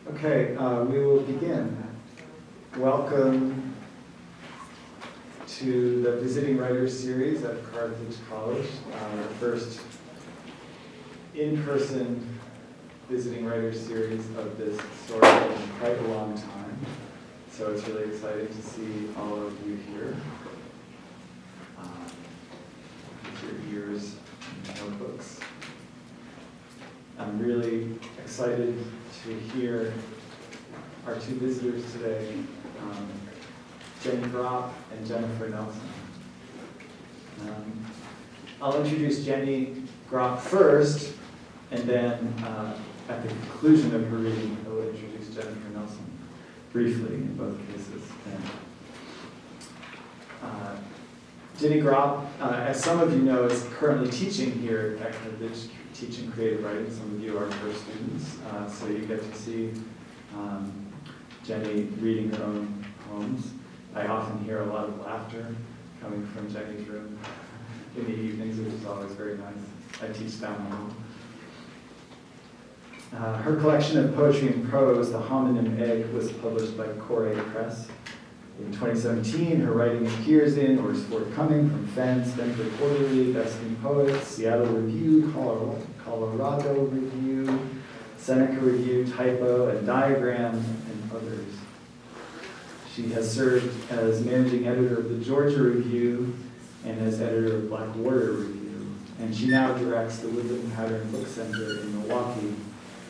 Okay, we will begin. Welcome to the Visiting Writers Series at Carthage College, our first in-person Visiting Writers Series of this sort in quite a long time. So it's really exciting to see all of you here. With your ears and notebooks. I'm really excited to hear our two visitors today, Jenny Gropp and Jennifer Nelson. I'll introduce Jenny Gropp first, and then at the conclusion of her reading, I will introduce Jennifer Nelson briefly in both cases. Jenny Gropp, as some of you know, is currently teaching here at Carthage, teaching creative writing. Some of you are her students, so you get to see Jenny reading her own poems. I often hear a lot of laughter coming from Jenny's room in the evenings, which is always very nice. I teach down home. Her collection of poetry and prose, The Homonym Egg, was published by Corre Press. In 2017, her writing appears in or is forthcoming from Fenn, Stanford Quarterly, Best New Poets, Seattle Review, Colorado Review, Seneca Review, Typo, and Diagram, and others. She has served as managing editor of the Georgia Review and as editor of Blackwater Review. And she now directs the Woodland Pattern Book Center in Milwaukee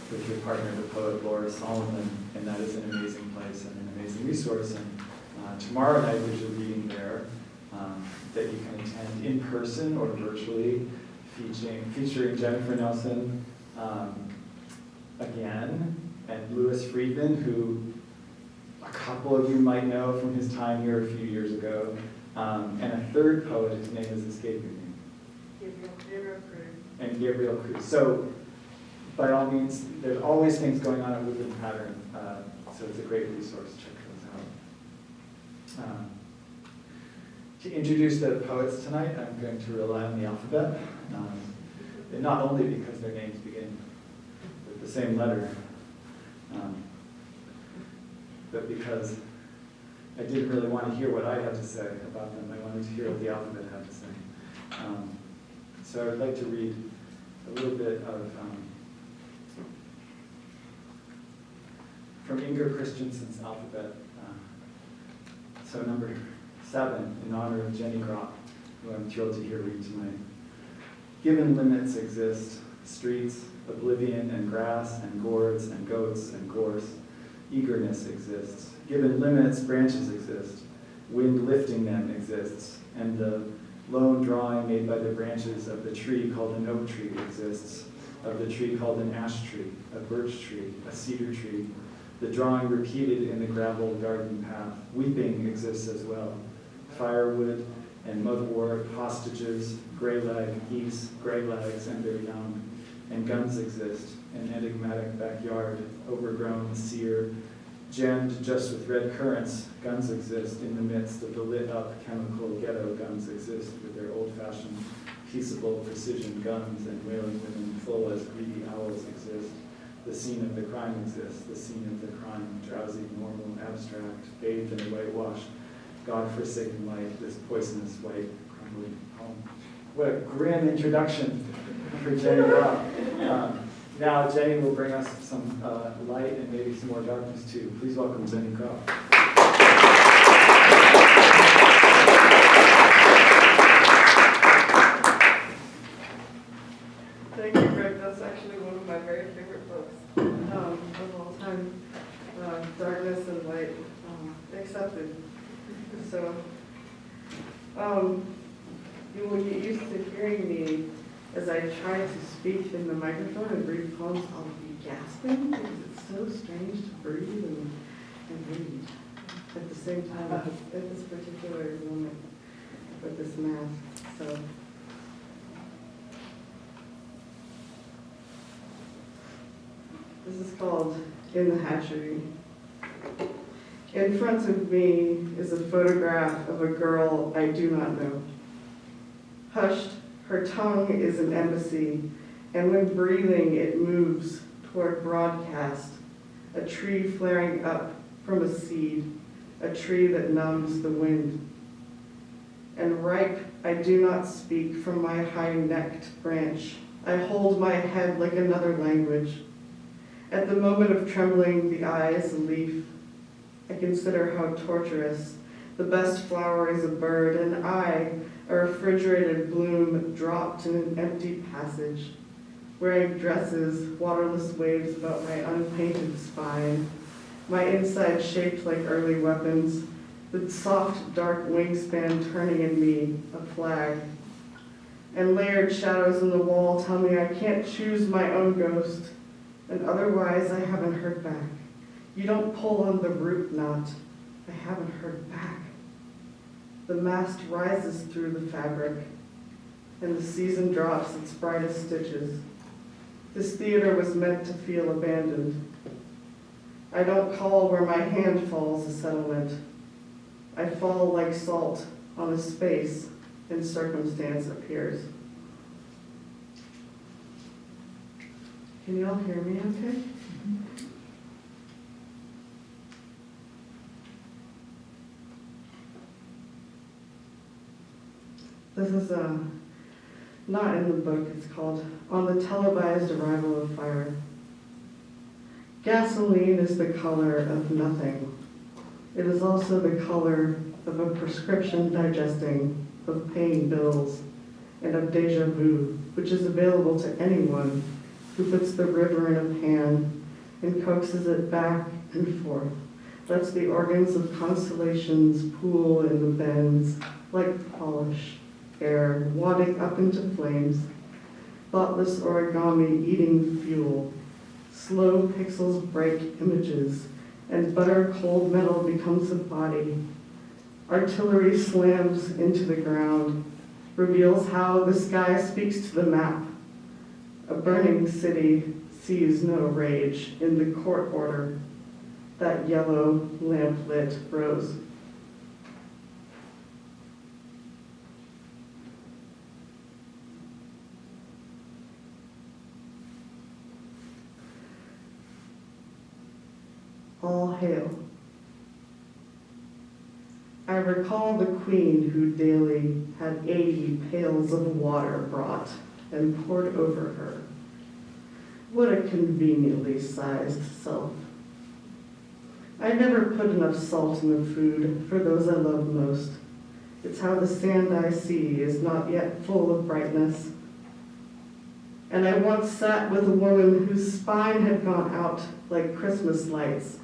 with her partner, the poet Laura Solomon, and that is an amazing place and an amazing resource. And tomorrow night there's a reading there that you can attend in person or virtually, featuring Jennifer Nelson again, and Louis Friedman, who a couple of you might know from his time here a few years ago, and a third poet whose name is escaping me. Gabriel Cruz. And Gabriel Cruz. So, by all means, there's always things going on at Woodland Pattern, so it's a great resource. Check those out. To introduce the poets tonight, I'm going to rely on the alphabet, and not only because their names begin with the same letter, but because I didn't really want to hear what I had to say about them. I wanted to hear what the alphabet had to say. So I would like to read a little bit of from Inger Christensen's alphabet. So number 7, in honor of Jenny Gropp, who I'm thrilled to hear read tonight. Given limits exist, streets, oblivion and grass and gourds and goats and gorse, eagerness exists. Given limits, branches exist. Wind lifting them exists. And the lone drawing made by the branches of the tree called an oak tree exists. Of the tree called an ash tree, a birch tree, a cedar tree. The drawing repeated in the gravel garden path. Weeping exists as well. Firewood and mugwort, hostages, gray leg, geese, gray legs, and their young. And guns exist, an enigmatic backyard, overgrown, sere, gemmed just with red currants. Guns exist in the midst of the lit-up chemical ghetto. Guns exist with their old-fashioned, peaceable precision guns, and wailing women full as greedy owls exist. The scene of the crime exists, the scene of the crime, drowsy, normal, abstract, bathed in a whitewashed, God-forsaken light, this poisonous white, crumbling home. What a grim introduction for Jenny Gropp. Now Jenny will bring us some light and maybe some more darkness too. Please welcome Jenny Gropp. Thank you, Greg. That's actually one of my very favorite books of all time. Darkness and Light, accepted. So, you will get used to hearing me as I try to speak in the microphone and read poems. I'll be gasping because it's so strange to breathe and read at the same time at this particular moment with this mask. So. This is called In the Hatchery. In front of me is a photograph of a girl I do not know. Hushed, her tongue is an embassy, and when breathing, it moves toward broadcast, a tree flaring up from a seed, a tree that numbs the wind. And ripe, I do not speak from my high-necked branch. I hold my head like another language. At the moment of trembling, the eye is a leaf. I consider how torturous. The best flower is a bird, and I, a refrigerated bloom dropped in an empty passage, wearing dresses, waterless waves about my unpainted spine, my inside shaped like early weapons, the soft, dark wingspan turning in me, a flag. And layered shadows in the wall tell me I can't choose my own ghost, and otherwise I haven't heard back. You don't pull on the root knot. I haven't heard back. The mast rises through the fabric, and the season drops its brightest stitches. This theater was meant to feel abandoned. I don't call where my hand falls a settlement. I fall like salt on a space and circumstance appears. Can you all hear me okay? This is not in the book. It's called On the Televised Arrival of Fire. Gasoline is the color of nothing. It is also the color of a prescription digesting, of paying bills, and of deja vu, which is available to anyone who puts the river in a pan and coaxes it back and forth, lets the organs of constellations pool in the bends like polish, air wadding up into flames, thoughtless origami eating fuel, slow pixels break images, and butter cold metal becomes a body. Artillery slams into the ground, reveals how the sky speaks to the map. A burning city sees no rage in the court order, that yellow lamp-lit rose. All hail. I recall the queen who daily had 80 pails of water brought and poured over her. What a conveniently sized self. I never put enough salt in the food for those I love most. It's how the sand I see is not yet full of brightness. And I once sat with a woman whose spine had gone out like Christmas lights.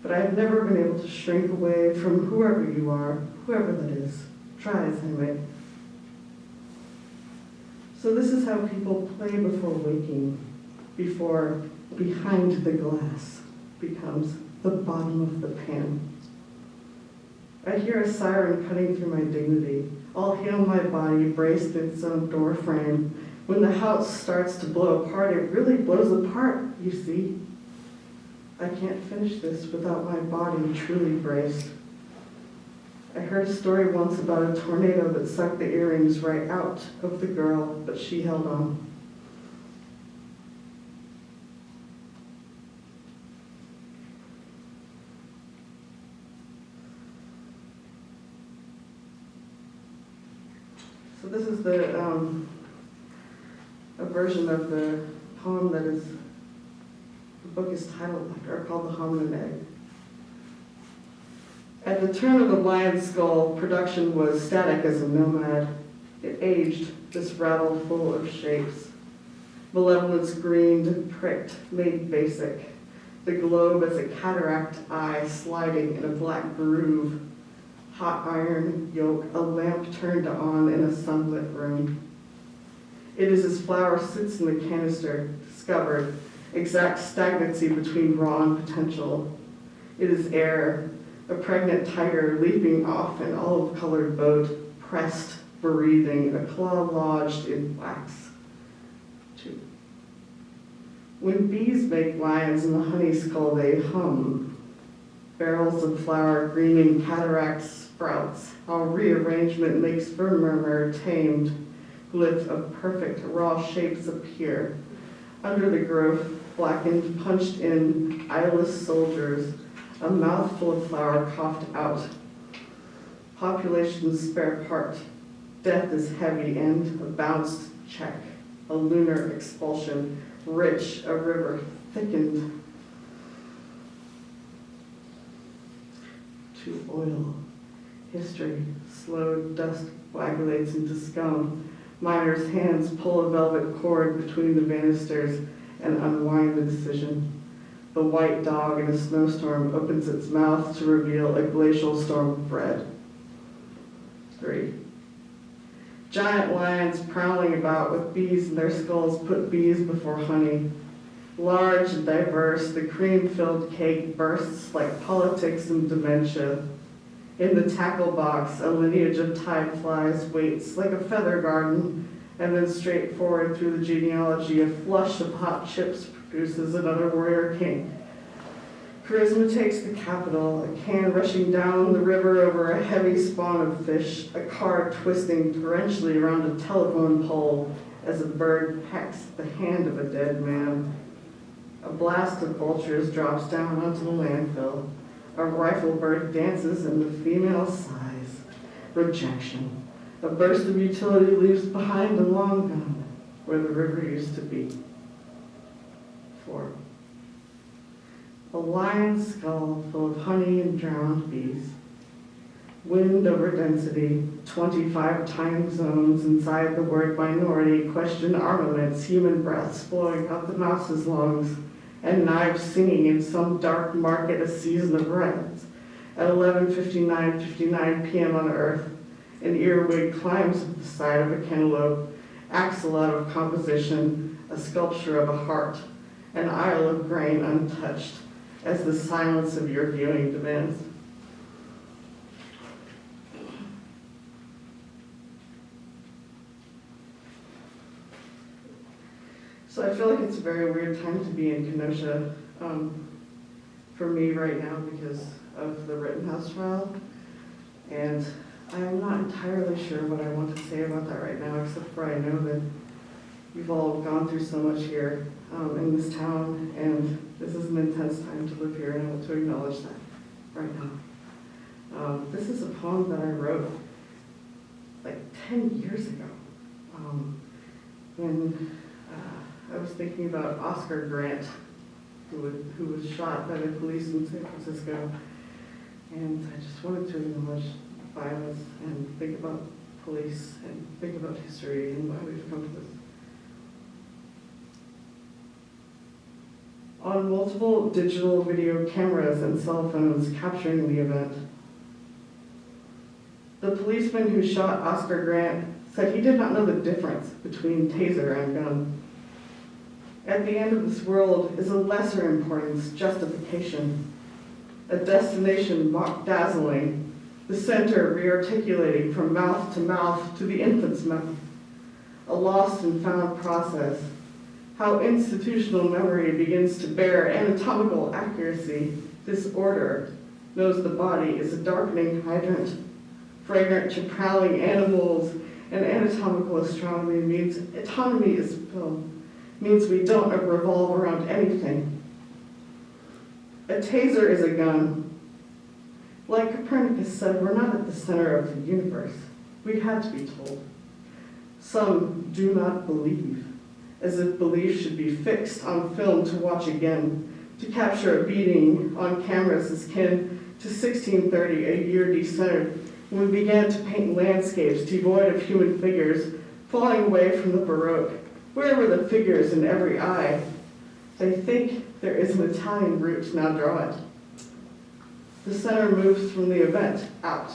But I've never been able to shrink away from whoever you are, whoever that is. Try as I may. So this is how people play before waking, before behind the glass becomes the bottom of the pan. I hear a siren cutting through my dignity. All hail my body braced in its own door frame. When the house starts to blow apart, it really blows apart, you see. I can't finish this without my body truly braced. I heard a story once about a tornado that sucked the earrings right out of the girl, but she held on. So this is a version of the poem that is, the book is titled or called The Hominin Egg. At the turn of the lion's skull, production was static as a nomad. It aged, this rattle full of shapes. Malevolence greened, pricked, made basic. The globe as a cataract eye sliding in a black groove. Hot iron yoke, a lamp turned on in a sunlit room. It is as flour sits in the canister, discovered, exact stagnancy between raw and potential. It is air, a pregnant tiger leaping off an olive-colored boat, pressed, breathing, a claw lodged in wax. 2. When bees make lions in the honey skull, they hum. Barrels of flour greening cataracts sprouts, how rearrangement makes murmur tamed. Glyph of perfect raw shapes appear. Under the growth, blackened, punched in, eyeless soldiers, a mouthful of flour coughed out. Population's spare part. Death is heavy and a bounced check, a lunar expulsion, rich, a river thickened to oil. History, slow dust coagulates into scum. Miners' hands pull a velvet cord between the banisters and unwind the decision. The white dog in a snowstorm opens its mouth to reveal a glacial storm of red. 3. Giant lions prowling about with bees in their skulls put bees before honey. Large and diverse, the cream-filled cake bursts like politics and dementia. In the tackle box, a lineage of tide flies waits like a feather garden, and then straight forward through the genealogy, a flush of hot chips produces another warrior king. Charisma takes the capital, a can rushing down the river over a heavy spawn of fish, a car twisting torrentially around a telephone pole as a bird pecks the hand of a dead man. A blast of vultures drops down onto the landfill. A rifle bird dances and the female sighs. Rejection. A burst of utility leaves behind a long gun where the river used to be. 4. A lion's skull full of honey and drowned bees. Wind over density, 25 time zones inside the word minority, question armaments, human breaths blowing out the mouse's lungs, and knives singing in some dark market a season of rents. At 11:59 p.m. on Earth, an earwig climbs up the side of a cantaloupe, axle out of composition, a sculpture of a heart, an isle of grain untouched, as the silence of your viewing demands. So I feel like it's a very weird time to be in Kenosha for me right now because of the Rittenhouse trial. And I'm not entirely sure what I want to say about that right now, except for I know that you've all gone through so much here in this town, and this is an intense time to live here, and I want to acknowledge that right now. This is a poem that I wrote like 10 years ago when I was thinking about Oscar Grant, who was shot by the police in San Francisco, and I just wanted to acknowledge violence and think about police and think about history and why we've come to this. On multiple digital video cameras and cell phones capturing the event, the policeman who shot Oscar Grant said he did not know the difference between taser and gun. At the end of this world is a lesser importance justification, a destination mock dazzling, the center rearticulating from mouth to the infant's mouth, a lost and found process, how institutional memory begins to bear anatomical accuracy, disorder, knows the body is a darkening hydrant, fragrant to prowling animals, and anatomical astronomy means autonomy is film. Means we don't revolve around anything. A taser is a gun. Like Copernicus said, we're not at the center of the universe. We had to be told. Some do not believe, as if belief should be fixed on film to watch again, to capture a beating on cameras as kin to 1630, a year decentered, when we began to paint landscapes devoid of human figures, falling away from the Baroque. Where were the figures in every eye? They think there is an Italian route, now draw it. The center moves from the event, out,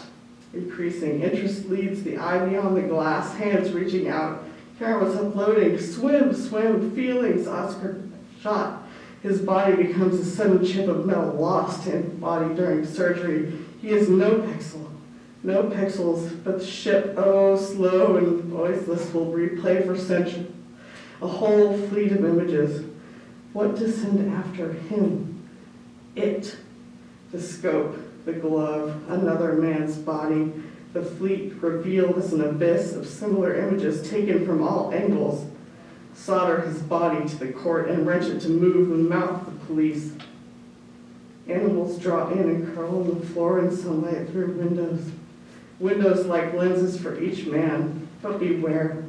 increasing. Interest leads the eye beyond the glass, hands reaching out, cameras uploading, swim, feelings, Oscar shot. His body becomes a sudden chip of metal lost in body during surgery. He has no pixels, but the ship, oh, slow and voiceless, will replay for centuries. A whole fleet of images. What to send after him? It. The scope, the glove, another man's body. The fleet revealed as an abyss of similar images taken from all angles. solder his body to the court and wrench it to move the mouth of the police. Animals draw in and curl on the floor in sunlight through windows. Windows like lenses for each man, but beware.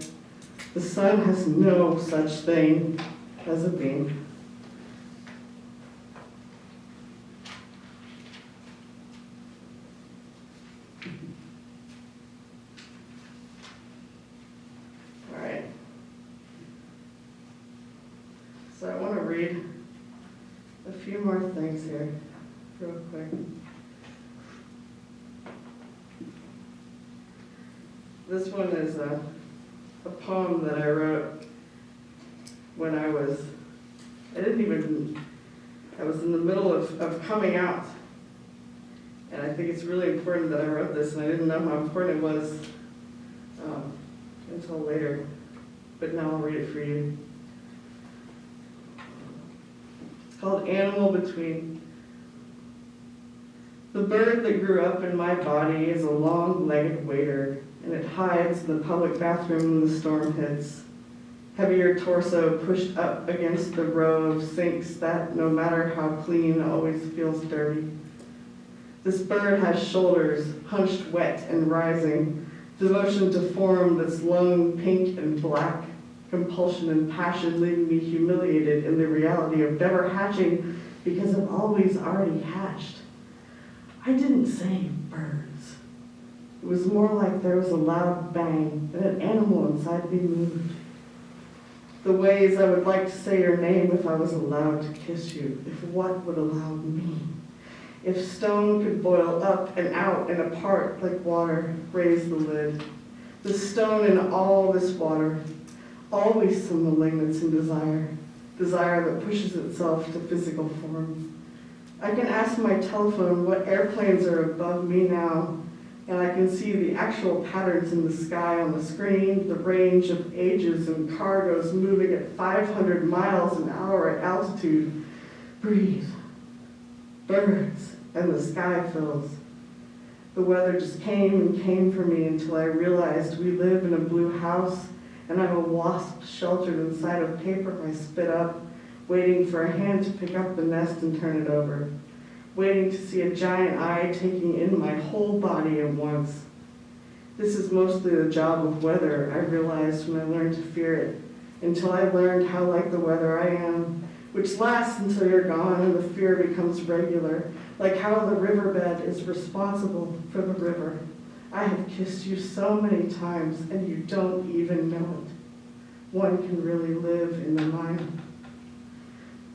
The sun has no such thing as a beam. All right. So I want to read a few more things here real quick. This one is a poem that I wrote when I was in the middle of coming out. And I think it's really important that I wrote this, and I didn't know how important it was until later. But now I'll read it for you. It's called Animal Between. The bird that grew up in my body is a long-legged waiter, and it hides in the public bathroom when the storm hits. Heavier torso pushed up against the row of sinks that, no matter how clean, always feels dirty. This bird has shoulders, hunched wet and rising, devotion to form that's lung pink and black, compulsion and passion leaving me humiliated in the reality of never hatching because I've always already hatched. I didn't say birds. It was more like there was a loud bang and an animal inside me moved. The ways I would like to say your name if I was allowed to kiss you, if what would allow me. If stone could boil up and out and apart like water, raise the lid. The stone in all this water, always some malignance and desire that pushes itself to physical form. I can ask my telephone what airplanes are above me now, and I can see the actual patterns in the sky on the screen, the range of ages and cargoes moving at 500 miles an hour at altitude. Breathe. Birds, and the sky fills. The weather just came and came for me until I realized we live in a blue house, and I'm a wasp sheltered inside of paper I spit up, waiting for a hand to pick up the nest and turn it over, waiting to see a giant eye taking in my whole body at once. This is mostly the job of weather, I realized when I learned to fear it, until I learned how like the weather I am, which lasts until you're gone and the fear becomes regular, like how the riverbed is responsible for the river. I have kissed you so many times and you don't even know it. One can really live in the mind.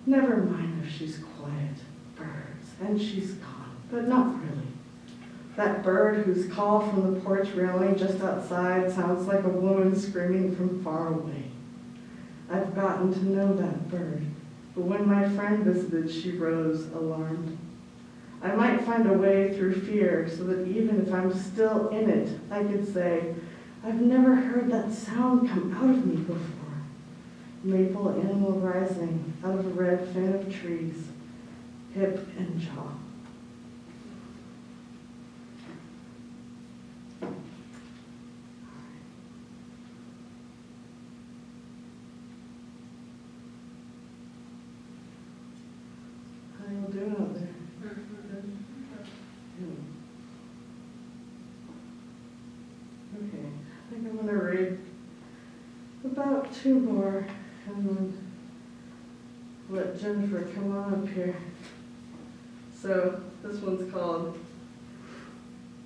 Never mind if she's quiet, birds, and she's gone, but not really. That bird whose call from the porch railing just outside sounds like a woman screaming from far away. I've gotten to know that bird, but when my friend visited, she rose alarmed. I might find a way through fear so that even if I'm still in it, I could say, I've never heard that sound come out of me before. Maple animal rising out of a red fan of trees, hip and jaw. How y'all doing out there? Okay, I think I'm gonna read about two more and then let Jennifer come on up here. So this one's called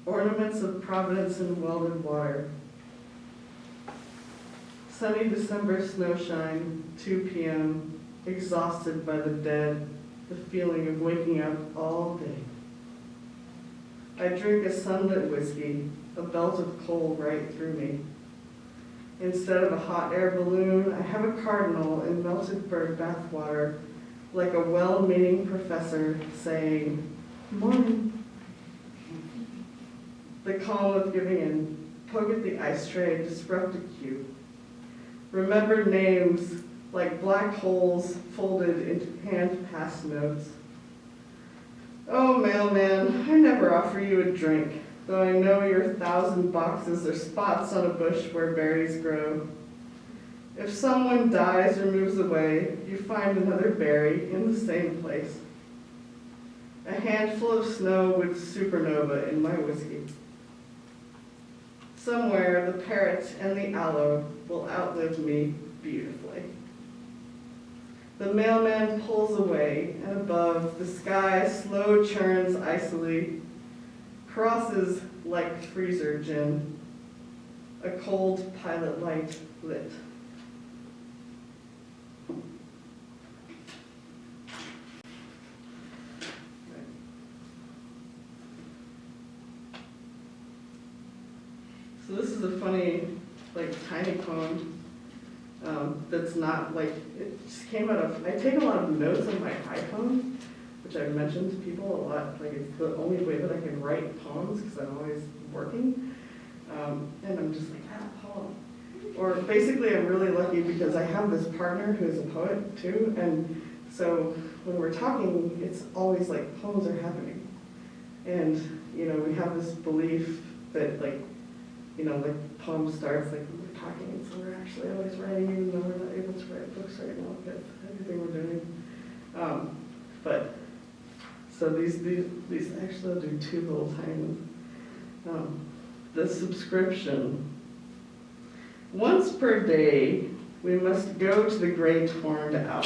Ornaments of Providence in Welded Water. Sunny December snowshine, 2 p.m., exhausted by the dead, the feeling of waking up all day. I drink a sunlit whiskey, a belt of coal right through me. Instead of a hot air balloon, I have a cardinal in melted bird bath water, like a well-meaning professor saying, "Morning." The calm of giving in, poke at the ice tray, disrupt a cue. Remembered names like black holes folded into hand-passed notes. Oh, mailman, I never offer you a drink, though I know your 1,000 boxes are spots on a bush where berries grow. If someone dies or moves away, you find another berry in the same place. A handful of snow with supernova in my whiskey. Somewhere the parrot and the aloe will outlive me beautifully. The mailman pulls away, and above, the sky slow churns icily, crosses like freezer gin, a cold pilot light lit. So this is a funny, tiny poem that's not it just came out of, I take a lot of notes on my iPhone, which I've mentioned to people a lot. It's the only way that I can write poems because I'm always working. And I'm just poem. Or basically I'm really lucky because I have this partner who's a poet too. And so when we're talking, it's always poems are happening. And, we have this belief that poem starts when we're talking, and so we're actually always writing, even though we're not able to write books right now with everything we're doing. So these actually I'll do two little tiny ones. The subscription. Once per day, we must go to the great horned owl.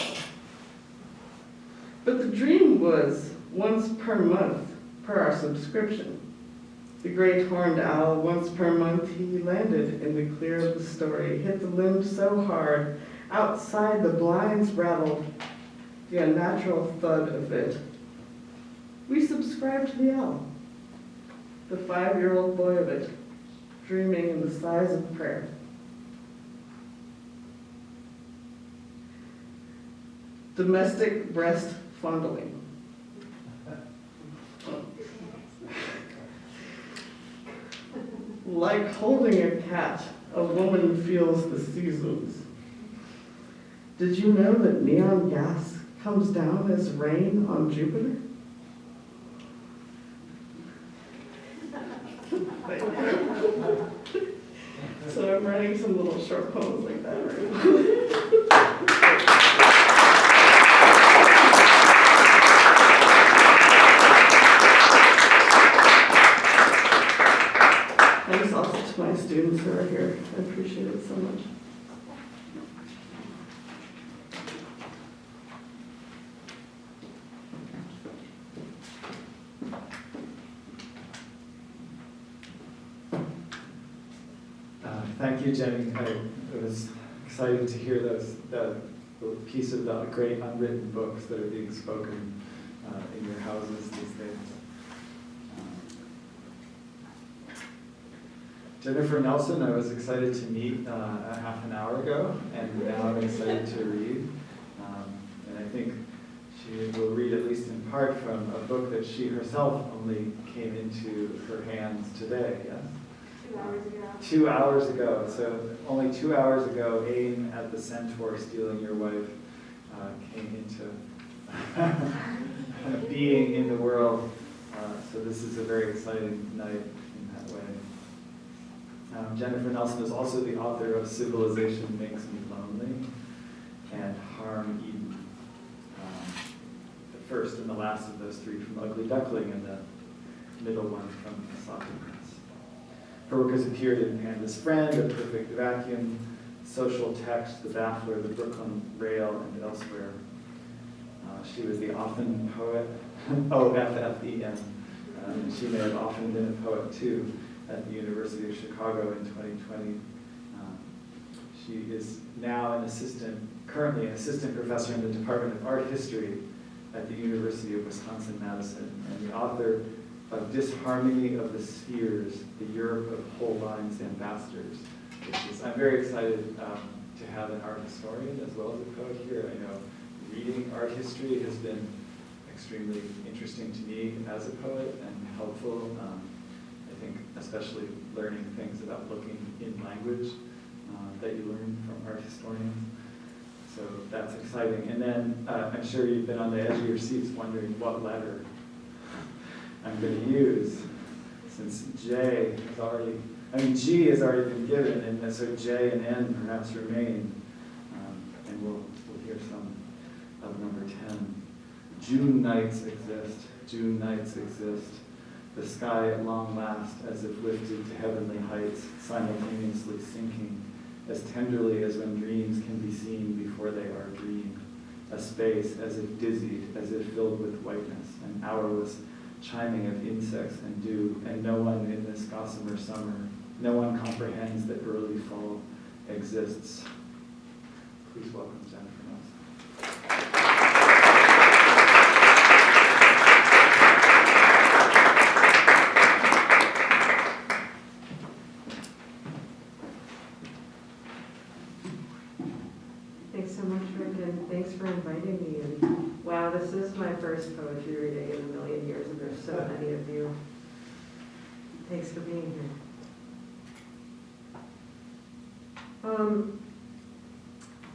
But the dream was once per month per our subscription. The great horned owl, once per month, he landed in the clear of the story, hit the limb so hard, outside the blinds rattled, the unnatural thud of it. We subscribed to the owl, the 5-year-old boy of it, dreaming in the size of prayer. Domestic breast fondling. Like holding a cat, a woman feels the seasons. Did you know that neon gas comes down as rain on Jupiter? So I'm writing some little short poems like that right now. Thanks also to my students who are here. I appreciate it so much. Thank you, Jenny. It was exciting to hear that piece of the great unwritten books that are being spoken in your houses these days. Jennifer Nelson, I was excited to meet a half an hour ago, and now I'm excited to read. And I think she will read, at least in part, from a book that she herself only came into her hands today, yes? 2 hours ago. 2 hours ago. So only 2 hours ago, AIM at the Centaur Stealing Your Wife came into being in the world. So this is a very exciting night in that way. Jennifer Nelson is also the author of Civilization Makes Me Lonely and Harm Eden. The first and the last of those three from Ugly Duckling, and the middle one from Sophocles. Her work has appeared in Panda's Friend, A Perfect Vacuum, Social Text, The Baffler, The Brooklyn Rail, and elsewhere. She was the Often poet, OFFEN. She may have often been a poet too at the University of Chicago in 2020. She is now currently an assistant professor in the Department of Art History at the University of Wisconsin-Madison, and the author of Disharmony of the Spheres, the Europe of Whole Lines Ambassadors. I'm very excited to have an art historian as well as a poet here. I know reading art history has been extremely interesting to me as a poet and helpful. I think especially learning things about looking in language that you learn from art historians. So that's exciting. And then I'm sure you've been on the edge of your seats wondering what letter I'm going to use, since G has already been given, and so J and N perhaps remain. of number 10. June nights exist, June nights exist. The sky at long last, as if lifted to heavenly heights, simultaneously sinking, as tenderly as when dreams can be seen before they are dreamed. A space as if dizzied, as if filled with whiteness, an hourless chiming of insects and dew, and no one in this gossamer summer, no one comprehends that early fall exists. Please welcome Jennifer Nelson. Thanks so much, Rick, and thanks for inviting me. And wow, this is my first poetry reading in a million years, and there's so many of you. Thanks for being here.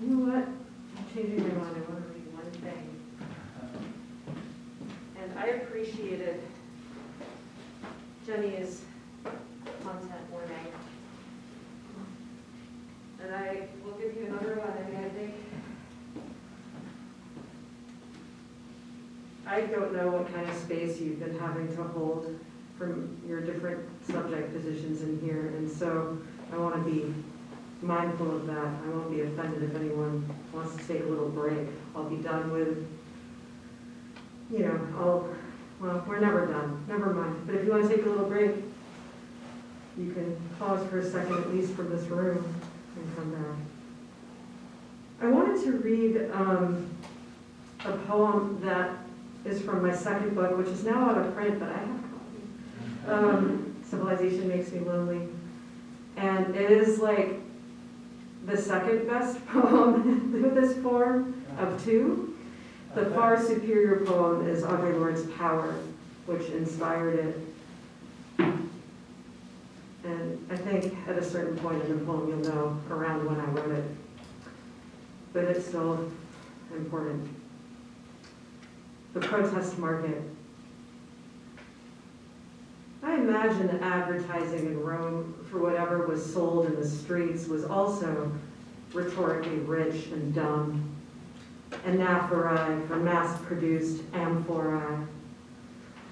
You know what? I'm changing my mind. I want to read one thing. And I appreciated Jenny's content warning. And I will give you another one. I don't know what kind of space you've been having to hold from your different subject positions in here, and so I want to be mindful of that. I won't be offended if anyone wants to take a little break. I'll be done with, well, we're never done. Never mind. But if you want to take a little break, you can pause for a second, at least from this room, and come back. I wanted to read a poem that is from my second book, which is now out of print, but I have a copy. Civilization Makes Me Lonely. And it is like the second best poem in this form of two. The far superior poem is Audre Lorde's Power, which inspired it. And I think at a certain point in the poem you'll know around when I wrote it. But it's still important. The protest market. I imagine that advertising in Rome for whatever was sold in the streets was also rhetorically rich and dumb. Anaphora for mass-produced amphorae.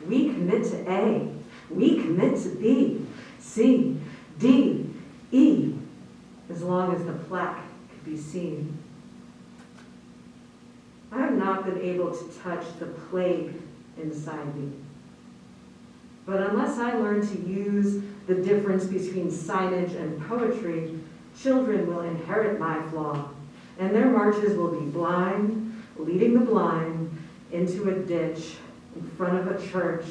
We commit to A, we commit to B, C, D, E, as long as the plaque could be seen. I have not been able to touch the plague inside me. But unless I learn to use the difference between signage and poetry, children will inherit my flaw, and their marches will be blind, leading the blind into a ditch in front of a church,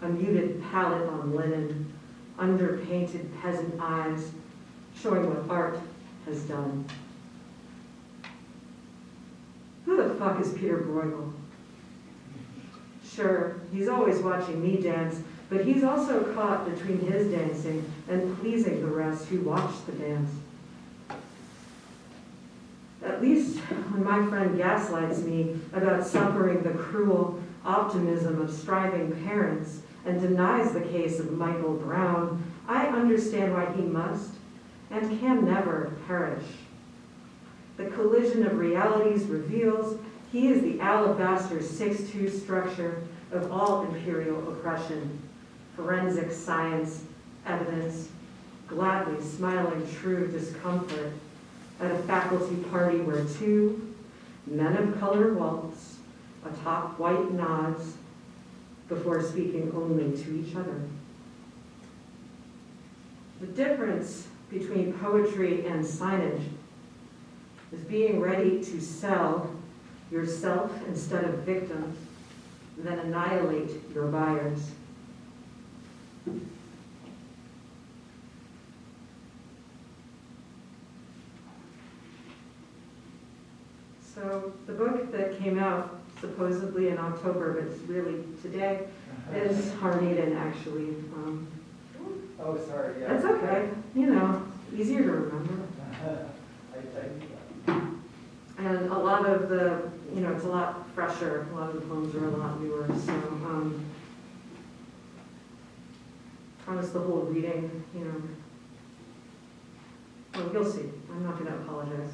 a muted palette on linen, underpainted peasant eyes, showing what art has done. Who the fuck is Peter Bruegel? Sure, he's always watching me dance, but he's also caught between his dancing and pleasing the rest who watch the dance. At least when my friend gaslights me about suffering the cruel optimism of striving parents and denies the case of Michael Brown, I understand why he must and can never perish. The collision of realities reveals he is the alabaster 6'2" structure of all imperial oppression, forensic science, evidence, gladly smiling true discomfort at a faculty party where two men of color waltz atop white nods before speaking only to each other. The difference between poetry and signage is being ready to sell yourself instead of victim, then annihilate your buyers. So the book that came out supposedly in October, but it's really today, is Harneeden, actually. Oh, sorry, yeah. That's okay, easier to remember. And a lot of the, it's a lot fresher. A lot of the poems are a lot newer. So, promise the whole reading, well, you'll see. I'm not going to apologize.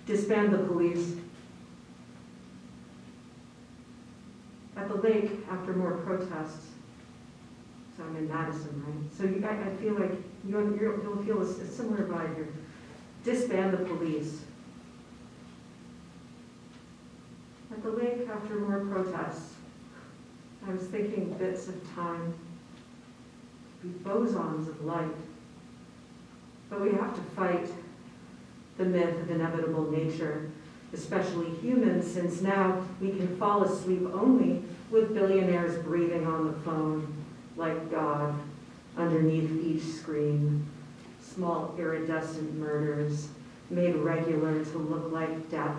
Disband the police. lake, after more protests, so I'm in Madison, right? So I feel like you'll feel a similar vibe here. Disband the police. At the lake, after more protests, I was thinking bits of time, be bosons of light. But we have to fight the myth of inevitable nature, especially humans, since now we can fall asleep only with billionaires breathing on the phone like God underneath each screen. Small iridescent murders made regular to look like death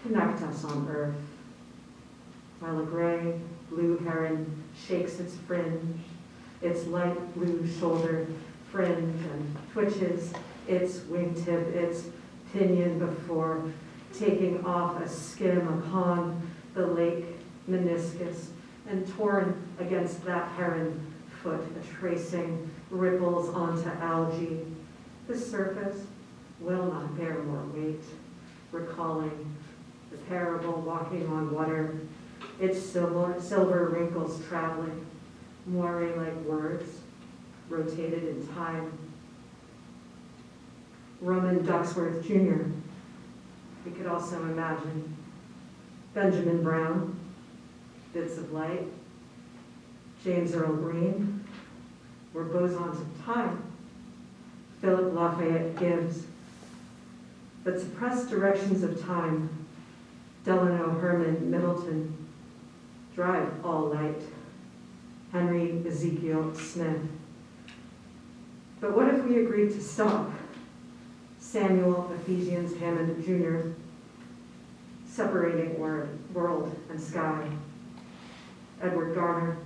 connect us on Earth. While a gray, blue heron shakes its fringe, its light blue shoulder fringe and twitches its wingtip, its pinion before taking off a skim upon the lake meniscus and torn against that heron foot, tracing ripples onto algae. The surface will not bear more weight, recalling the parable walking on water, its silver wrinkles traveling, moire like words, rotated in time. Roman Ducksworth Jr. We could also imagine Benjamin Brown, bits of light, James Earl Green, were bosons of time. Philip Lafayette Gibbs. But suppressed directions of time, Delano Herman Middleton, drive all light. Henry Ezekiel Smith. But what if we agreed to stop? Samuel Ephesians Hammond Jr., separating world and sky. Edward Garner,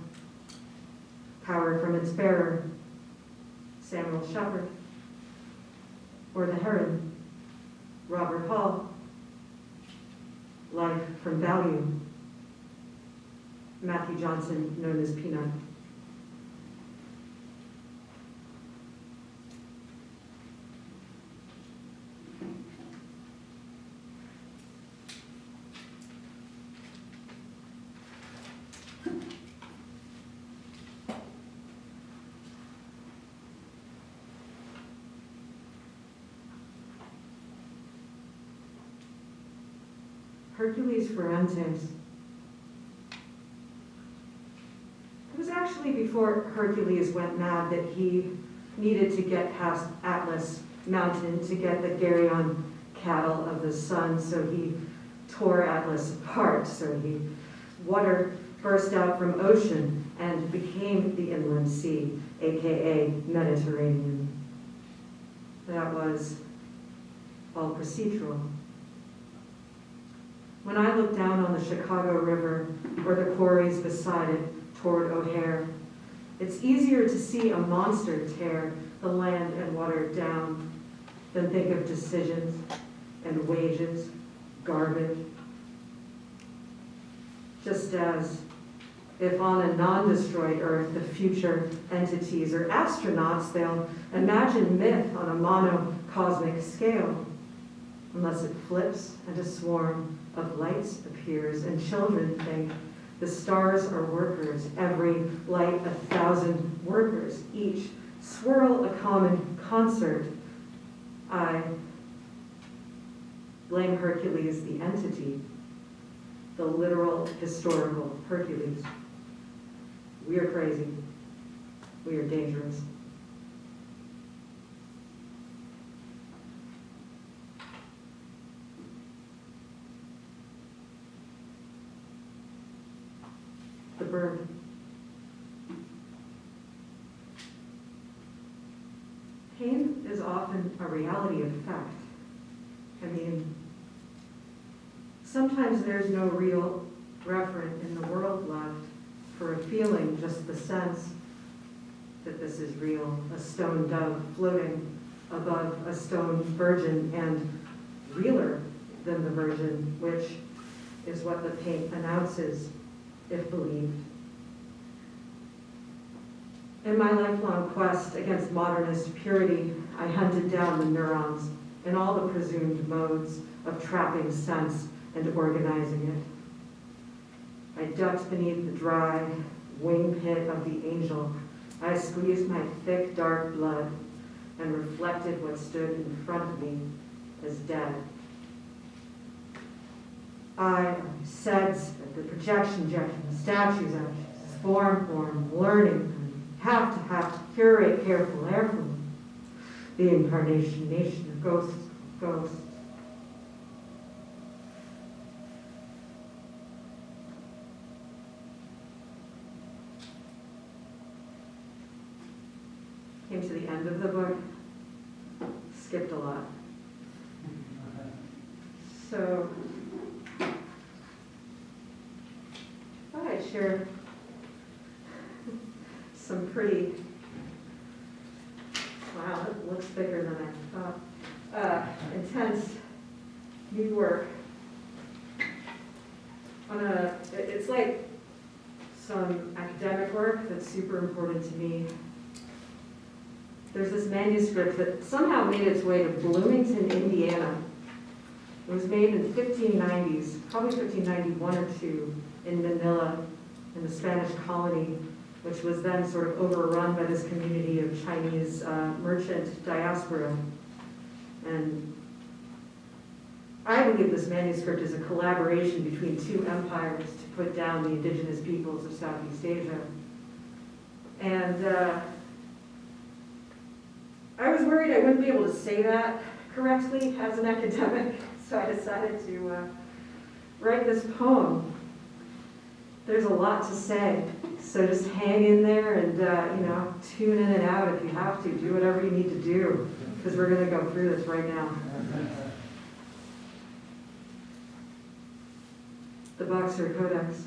power from its bearer. Samuel Shepard. Or the heron, Robert Hall. Life from value. Matthew Johnson, known as Peanut. Hercules Fuentes. It was actually before Hercules went mad that he needed to get past Atlas Mountain to get the Geryon cattle of the sun, so he tore Atlas apart. So water burst out from ocean and became the inland sea, aka Mediterranean. That was all procedural. When I look down on the Chicago River or the quarries beside it toward O'Hare, it's easier to see a monster tear the land and water down than think of decisions and wages, garbage. Just as if on a non-destroyed Earth, the future entities are astronauts, they'll imagine myth on a monocosmic scale, unless it flips and a swarm of lights appears and children think the stars are workers, every light 1,000 workers, each swirl a common concert. I blame Hercules, the entity, the literal historical Hercules. We are crazy. We are dangerous. The bird. Pain is often a reality effect. I mean, sometimes there's no real referent in the world left for a feeling, just the sense that this is real. A stone dove floating above a stone virgin, and realer than the virgin, which is what the paint announces, if believed. In my lifelong quest against modernist purity, I hunted down the neurons in all the presumed modes of trapping sense and organizing I ducked beneath the dry wing pit of the angel. I squeezed my thick, dark blood and reflected what stood in front of me as dead. I said that the projection, statues, form, learning, and have to curate carefully. The incarnation, nation of ghosts. Came to the end of the book, skipped a lot. So, I thought I'd share some pretty, wow, it looks thicker than I thought, intense new work. It's like some academic work that's super important to me. There's this manuscript that somehow made its way to Bloomington, Indiana. It was made in the 1590s, probably 1591 or two, in Manila, in the Spanish colony, which was then sort of overrun by this community of Chinese merchant diaspora. And I believe this manuscript is a collaboration between two empires to put down the indigenous peoples of Southeast Asia. And I was worried I wouldn't be able to say that correctly as an academic, so I decided to write this poem. There's a lot to say, so just hang in there and tune in and out if you have to. Do whatever you need to do, because we're going to go through this right now. The Boxer Codex.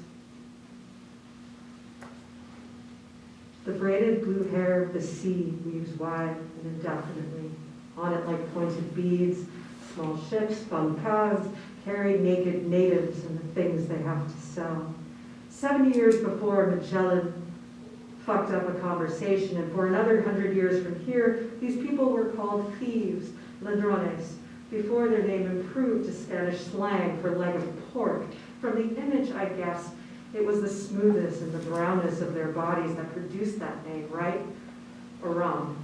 The braided blue hair of the sea weaves wide and indefinitely. On it like pointed beads, small ships, bancads, carry naked natives and the things they have to sell. 70 years before, Magellan fucked up a conversation, and for another 100 years from here, these people were called thieves, ladrones, before their name improved to Spanish slang for leg of pork. From the image, I guess, it was the smoothness and the brownness of their bodies that produced that name, right? Or wrong?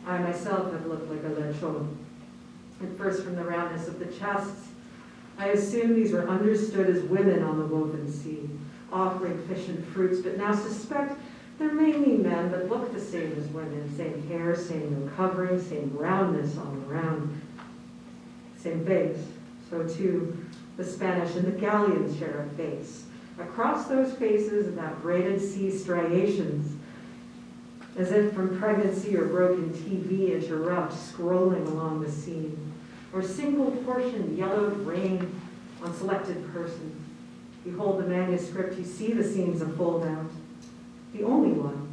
I myself have looked like a lechon. At first, from the roundness of the chests, I assumed these were understood as women on the woven sea, offering fish and fruits, but now suspect they're mainly men that look the same as women. Same hair, same no covering, same roundness all around, same face. So too, the Spanish and the galleons share a face. Across those faces of that braided sea striations, as if from pregnancy or broken TV interrupt, scrolling along the scene, or single portion yellowed rain on selected person. Behold the manuscript, you see the scenes unfold out. The only one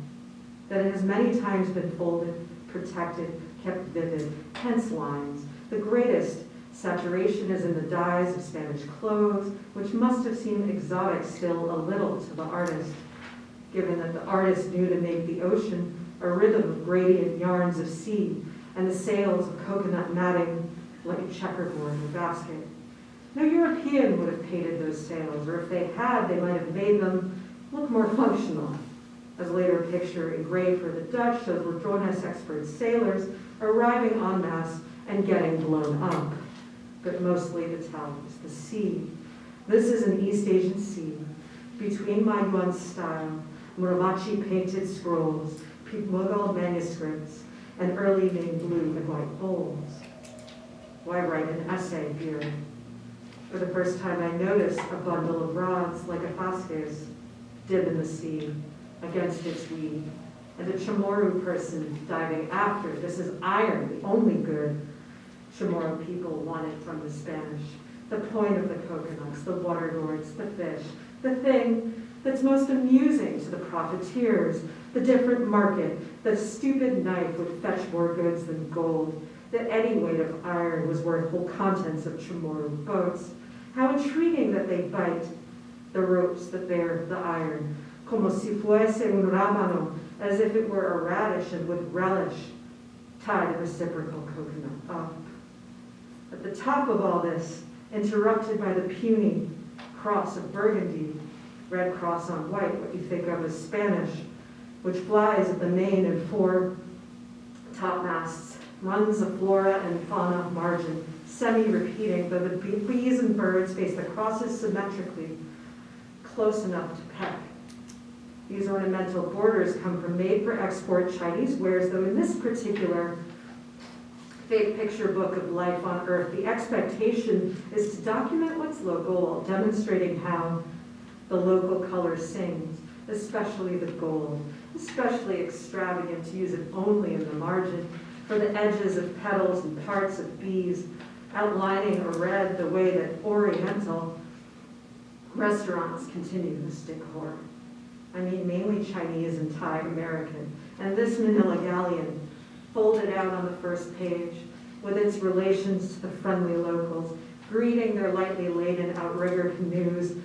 that has many times been folded, protected, kept vivid, tense lines. The greatest saturation is in the dyes of Spanish clothes, which must have seemed exotic still a little to the artist, given that the artist knew to make the ocean a rhythm of gradient yarns of sea and the sails of coconut matting like a checkerboard in a basket. No European would have painted those sails, or if they had, they might have made them look more functional. As later picture engraved for the Dutch shows Ladrones expert sailors arriving en masse and getting blown up. But mostly the tell is the sea. This is an East Asian sea, between Maiguan style, Muromachi painted scrolls, Mughal manuscripts, and early named blue and white bowls. Why write an essay here? For the first time I noticed a bundle of rods like a Vasquez dim in the sea against its weed, and a Chamorro person diving after. This is iron, the only good Chamorro people wanted from the Spanish. The point of the coconuts, the water gourds, the fish, the thing that's most amusing to the profiteers, the different market, the stupid knife would fetch more goods than gold, that any weight of iron was worth whole contents of Chamorro boats. How intriguing that they bite the ropes that bear the iron, como si fuese un rábano, as if it were a radish and would relish, tie the reciprocal coconut up. At the top of all this, interrupted by the puny cross of Burgundy, red cross on white, what you think of as Spanish, which flies at the main and fore topmasts, runs a flora and fauna margin, semi-repeating, though the bees and birds face the crosses symmetrically, close enough to peck. These ornamental borders come from made-for-export Chinese wares, though in this particular fake picture book of life on Earth, the expectation is to document what's local while demonstrating how the local color sings, especially the gold, especially extravagant to use it only in the margin, for the edges of petals and parts of bees, outlining a red the way that Oriental restaurants continue this decor. I mean mainly Chinese and Thai American, and this Manila galleon, folded out on the first page, with its relations to the friendly locals, greeting their lightly laden outrigger canoes,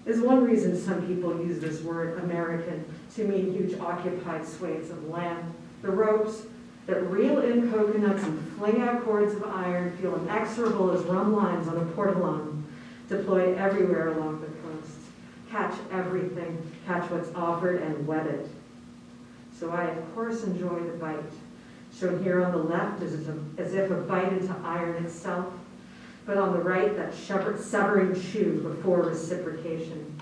is one reason some people use this word American to mean huge occupied swathes of land. The ropes that reel in coconuts and fling out cords of iron feel inexorable as rum lines on a portolan, deployed everywhere along the coast. Catch everything, catch what's offered and wet it. So I, of course, enjoy the bite. Shown here on the left is as if a bite into iron itself, but on the right, that severing chew before reciprocation.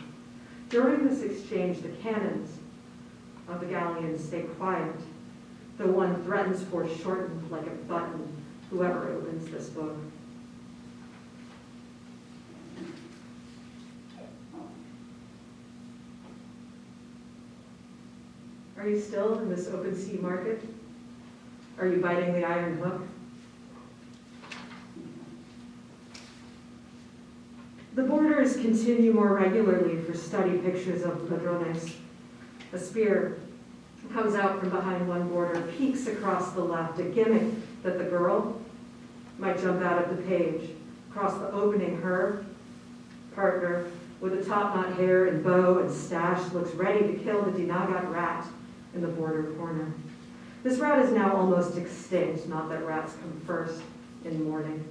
During this exchange, the cannons of the galleon stay quiet. The one threatens foreshortened like a button, whoever opens this book. Are you still in this open sea market? Are you biting the iron hook? The borders continue more regularly for study pictures of ladrones. A spear comes out from behind one border, peeks across the left, a gimmick that the girl might jump out of the page. Across the opening, her partner, with a top-knot hair and bow and stash, looks ready to kill the dinagat rat in the border corner. This rat is now almost extinct, not that rats come first in mourning.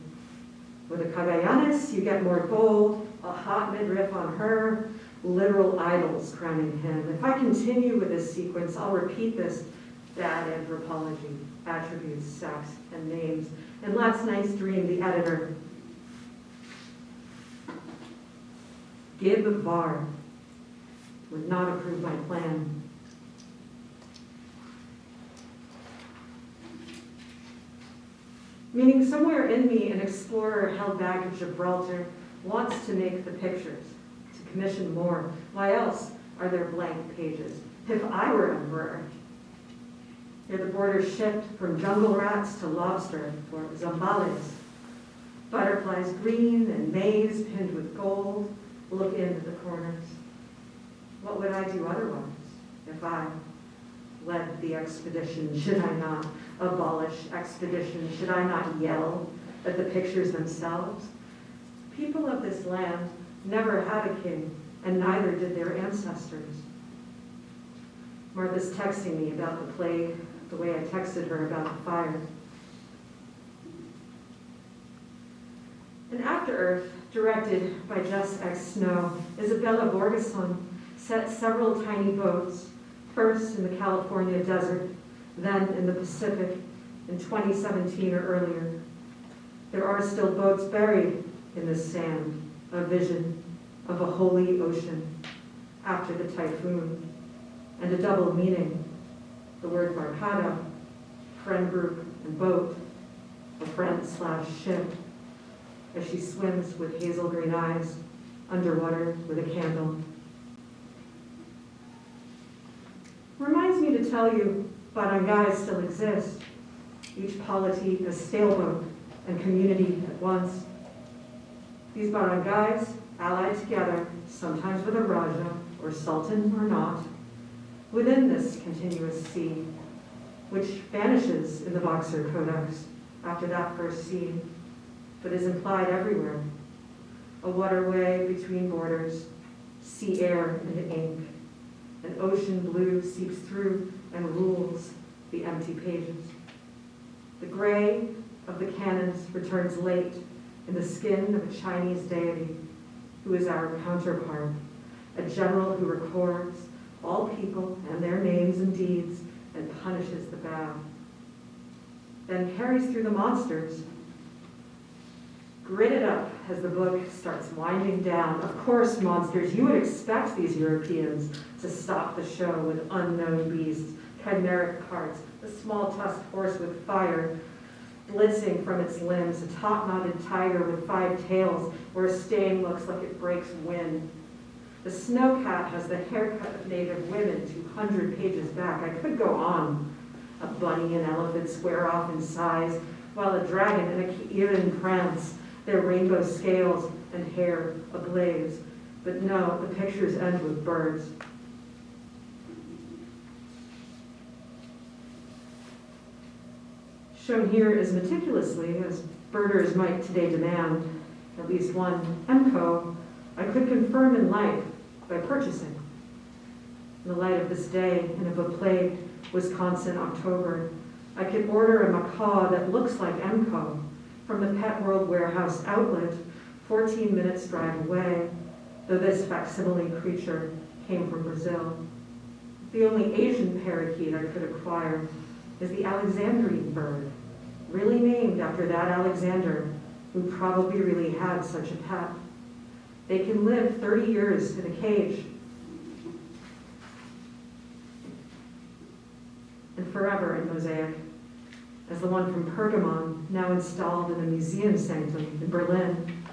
With a Cagayanes, you get more gold, a hot midriff on her, literal idols crowning him. If I continue with this sequence, I'll repeat this bad anthropology, attributes, sex, and names. In last night's dream, the editor, Gib Var, would not approve my plan. Meaning somewhere in me, an explorer held back at Gibraltar wants to make the pictures, to commission more. Why else are there blank pages? If I were emperor. Here the borders shift from jungle rats to lobster or zambales. Butterflies green and maize pinned with gold look into the corners. What would I do otherwise if I led the expedition? Should I not abolish expedition? Should I not yell at the pictures themselves? People of this land never had a king, and neither did their ancestors. Martha's texting me about the plague, the way I texted her about the fire. In After Earth, directed by Jess X. Snow, Isabella Borgeson set several tiny boats, first in the California desert, then in the Pacific in 2017 or earlier. There are still boats buried in this sand, a vision of a holy ocean after the typhoon, and a double meaning, the word barcada, friend group and boat, a friend/ship, as she swims with hazel green eyes, underwater with a candle. Reminds me to tell you, barangays still exist, each polity a sailboat and community at once. These barangays, allied together, sometimes with a raja, or sultan or not, within this continuous sea, which vanishes in the Boxer Codex after that first scene, but is implied everywhere. A waterway between borders, sea air and ink. An ocean blue seeps through and rules the empty pages. The gray of the cannons returns late in the skin of a Chinese deity who is our counterpart, a general who records all people and their names and deeds and punishes the bad. Then carries through the monsters. Gritted up as the book starts winding down. Of course, monsters, you would expect these Europeans to stock the show with unknown beasts, chimeric parts, a small tusked horse with fire blitzing from its limbs, a top-knotted tiger with 5 tails where a stain looks like it breaks wind. The snowcat has the haircut of native women 200 pages back. I could go on. A bunny and elephant square off in size, while a dragon and a Kirin prance, their rainbow scales and hair ablaze. But no, the pictures end with birds. Shown here as meticulously as birders might today demand, at least one MCO I could confirm in life by purchasing. In the light of this day in a Beauplaid, Wisconsin October, I could order a macaw that looks like MCO from the Pet World Warehouse outlet 14 minutes drive away, though this facsimile creature came from Brazil. The only Asian parakeet I could acquire is the Alexandrine bird, really named after that Alexander, who probably really had such a pet. They can live 30 years in a cage and forever in mosaic, as the one from Pergamon, now installed in a museum sanctum in Berlin.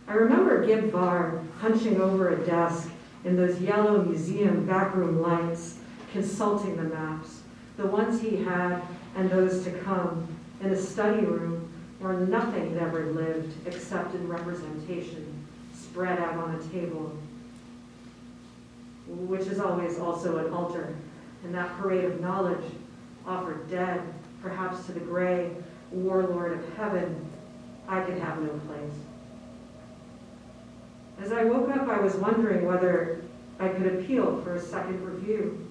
I remember Gib Var hunching over a desk in those yellow museum backroom lights, consulting the maps, the ones he had and those to come, in a study room where nothing had ever lived except in representation, spread out on a table, which is always also an altar, and that parade of knowledge offered dead, perhaps to the gray warlord of heaven, I could have no place. As I woke up, I was wondering whether I could appeal for a second review.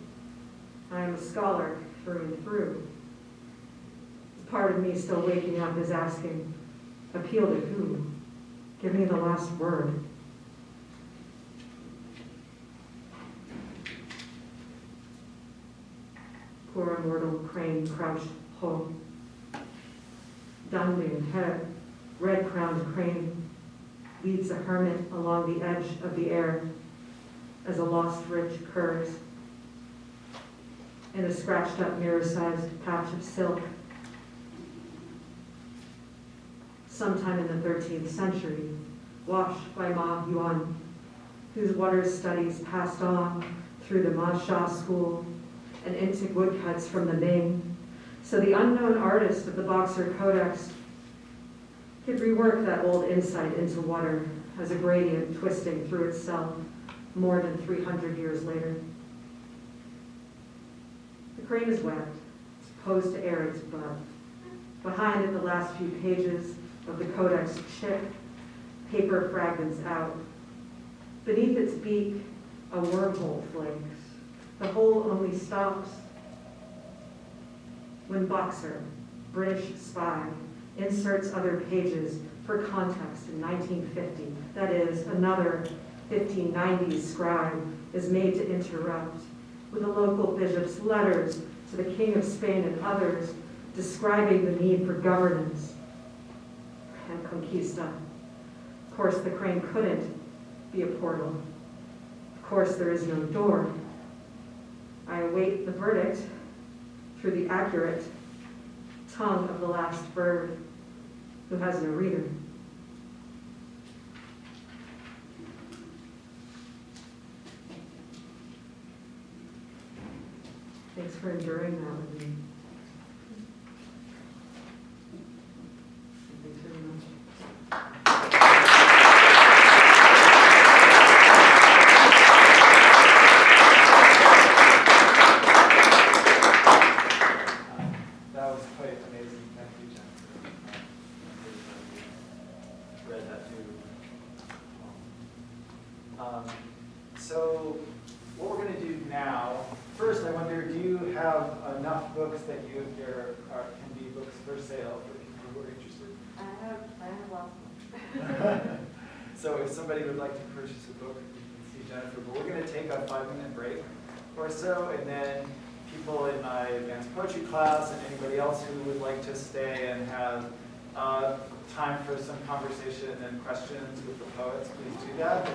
I am a scholar through and through. Part of me still waking up is asking, appeal to who? Give me the last word. Poor immortal crane crouched home. Dunmoon, head, red-crowned crane, leads a hermit along the edge of the air as a lost rich curves in a scratched-up mirror-sized patch of silk. Sometime in the 13th century, washed by Ma Yuan, whose water studies passed on through the Ma Sha school and into woodcuts from the Ming, so the unknown artist of the Boxer Codex could rework that old insight into water as a gradient twisting through itself more than 300 years later. The crane is wet, it's posed to air its butt. Behind it, the last few pages of the Codex chip, paper fragments out. Beneath its beak, a wormhole flakes. The hole only stops when Boxer, British spy, inserts other pages for context in 1950. That is, another 1590s scribe is made to interrupt with a local bishop's letters to the King of Spain and others describing the need for governance and conquista. Of course, the crane couldn't be a portal. Of course, there is no door. I await the verdict through the accurate tongue of the last bird who has no reader. Thanks for enduring that with me. Thanks very much. That was quite amazing. Thank you, Jennifer. Read that too. So what we're going to do now, first I wonder, do you have enough books that can be books for sale for people who are interested? I have lots of them. So if somebody would like to purchase a book, you can see Jennifer, but we're going to take a 5-minute break or so, and then people in my advanced poetry class and anybody else who would like to stay and have time for some conversation and questions with the poets, please do that.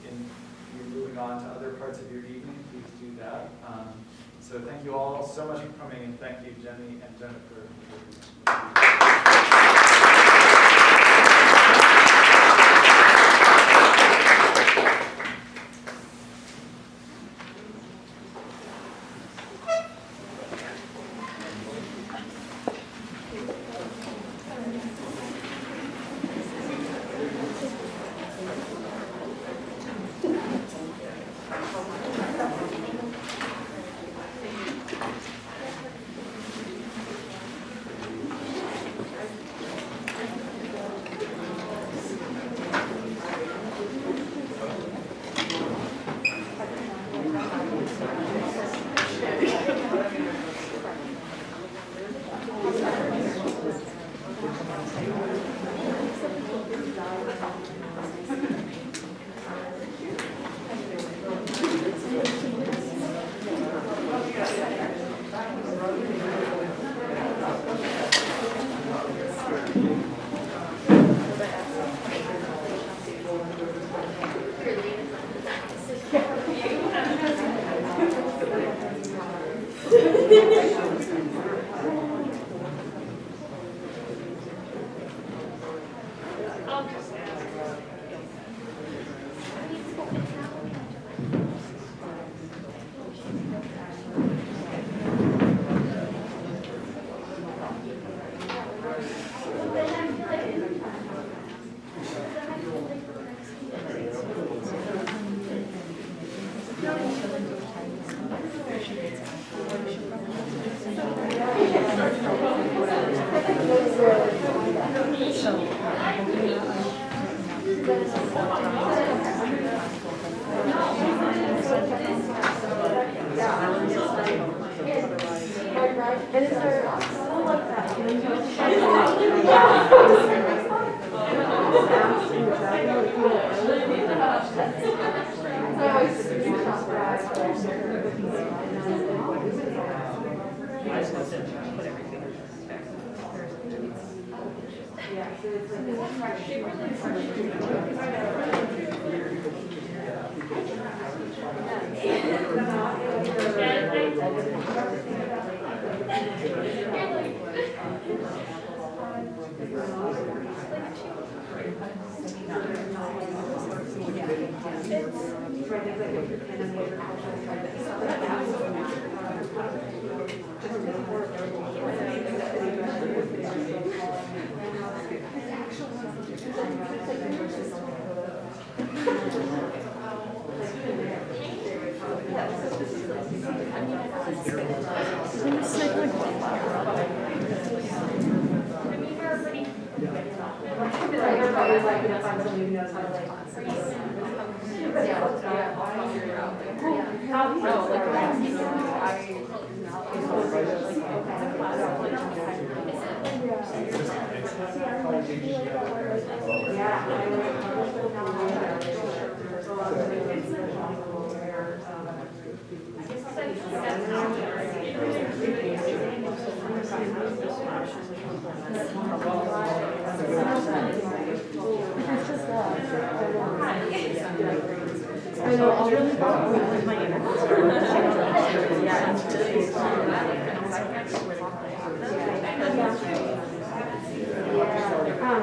And you're moving on to other parts of your evening, please do that. So thank you all so much for coming, and thank you, Jenny and Jennifer.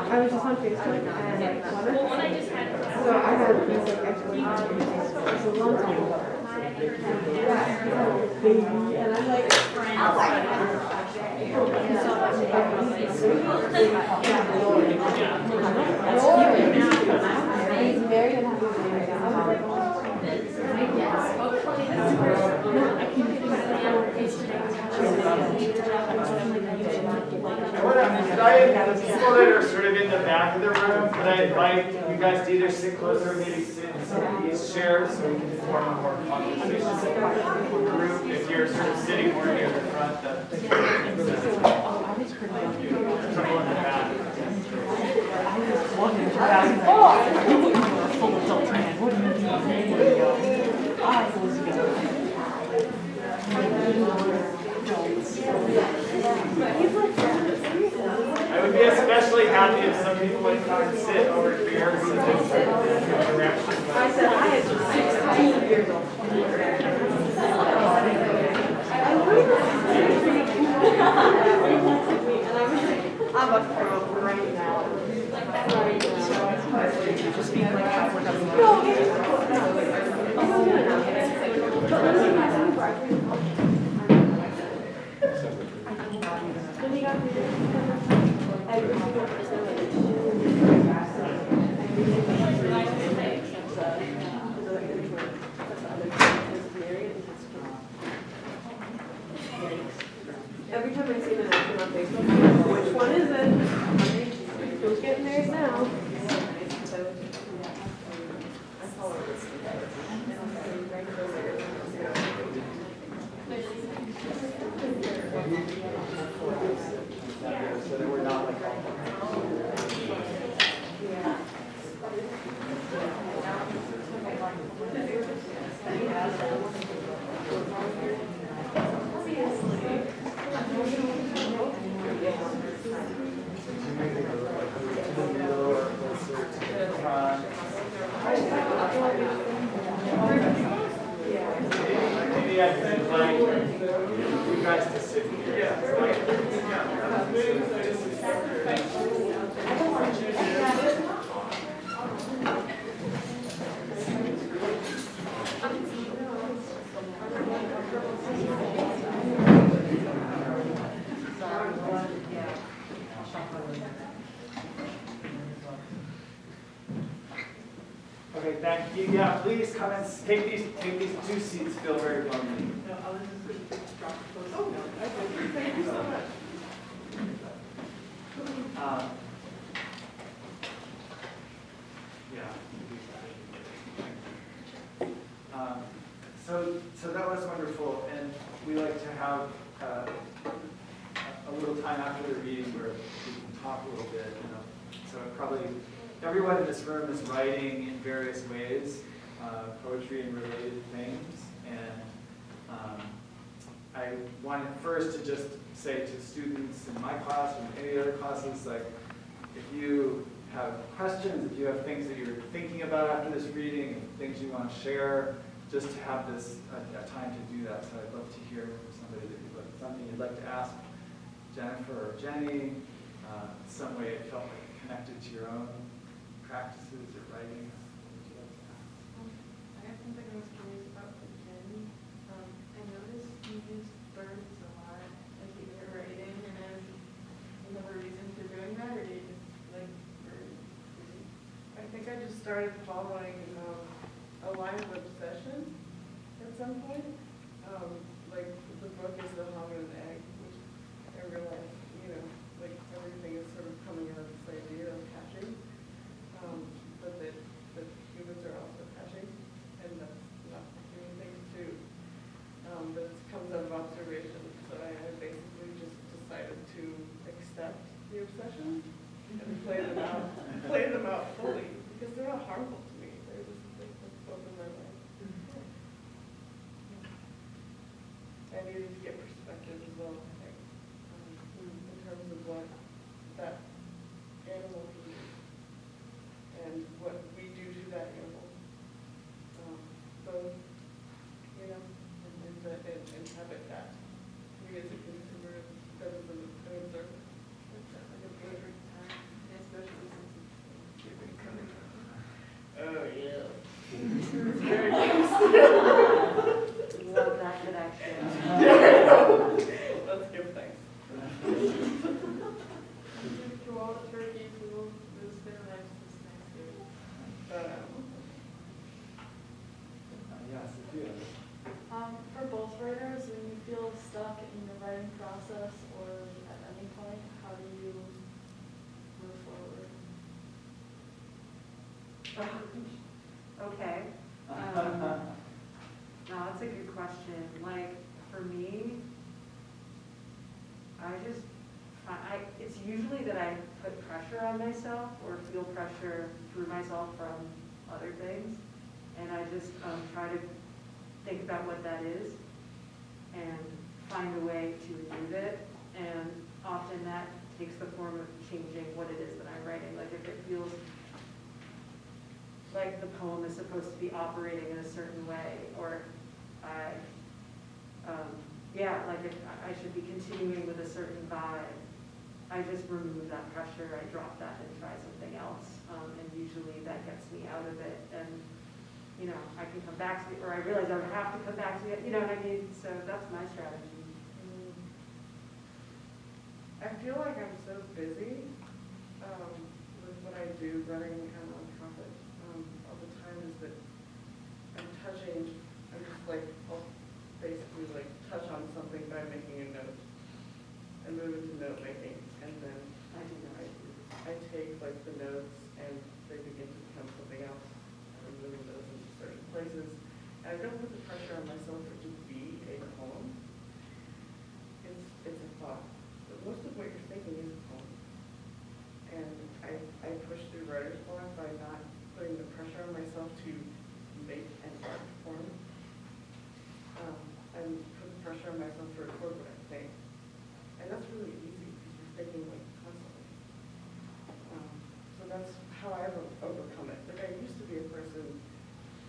I was just on Facebook and so I had this like actually it was a long time ago. Baby, and I'm like, he's married and has a baby. Could I, the people that are sort of in the back of the room, could I invite you guys to either sit closer or maybe sit in some of these chairs so we can form a more conversational group? If you're sort of sitting more near the front, that couple in the back. Full adult man. What do you mean? people like come and sit over here so just in different directions. I said I had 16 years old. I'm up for right now. Just being like half what Every time I see an announcement on Facebook, which one is it? Who's getting theirs now? So that we're not like. Maybe I could invite you guys to sit here. Okay, thank you. Yeah, please come and take these 2 seats. Feel very lonely. Thank you so much. Yeah. So that was wonderful, and we like to have a little time after the reading where we can talk a little bit. So probably everyone in this room is writing in various ways, poetry and related things, and I wanted first to just say to students in my class and any other classes, like, if you have questions, if you have things that you're thinking about after this reading, and things you want to share, just to have this a time to do that. So I'd love to hear from somebody that something you'd like to ask Jennifer or Jenny, some way it felt like it connected to your own practices or writing. I have something I was curious about for Jen. I noticed you use birds a lot as either writing and as another reason for doing that, or do you just like birds? I think I just started following a line of obsession at some point. Like the book is The Hog and the Egg, which I realized, like everything is sort of coming out of this idea of catching, but that humans are also catching, and that's not doing things too. But it comes out of observation, so I basically just decided to accept the obsession and play them out fully, because they're not harmful to me. They're just open my mind. I needed to get perspective as well, I think, in terms of what that animal can do and what we do to that animal. Both, and habitat. We as a consumer, better than an observer. That's like a favorite time, especially since it's Thanksgiving coming up. Oh, yeah. Very nice. Love that connection. Let's give thanks. To all the turkeys who will lose their lives this Thanksgiving. Yes, it is. For both writers, when you feel stuck in the writing process or at any point, how do you move forward? Okay. No, that's a good question. Like, for me, it's usually that I put pressure on myself or feel pressure through myself from other things. And I just try to think about what that is and find a way to remove it. And often that takes the form of changing what it is that I'm writing. Like if it feels like the poem is supposed to be operating in a certain way, or I, yeah, like if I should be continuing with a certain vibe, I just remove that pressure, I drop that and try something else. And usually that gets me out of it. And, you know, I can come back to it, or I realize I would have to come back to it, you know what I mean? So that's my strategy. I feel like I'm so busy with what I do, running a nonprofit all the time, is that I'm just like, I'll basically like touch on something by making a note and move into note making, and then I do that. I take like the notes and they begin to become something else. I'm moving those into certain places, and I don't put the pressure on myself for it to be a poem. It's a thought. But most of what you're thinking is a poem. And I push through writer's block by not putting the pressure on myself to make an art form. And put the pressure on myself to record what I think. And that's really easy because you're thinking like constantly. So that's how I've overcome it. Like I used to be a person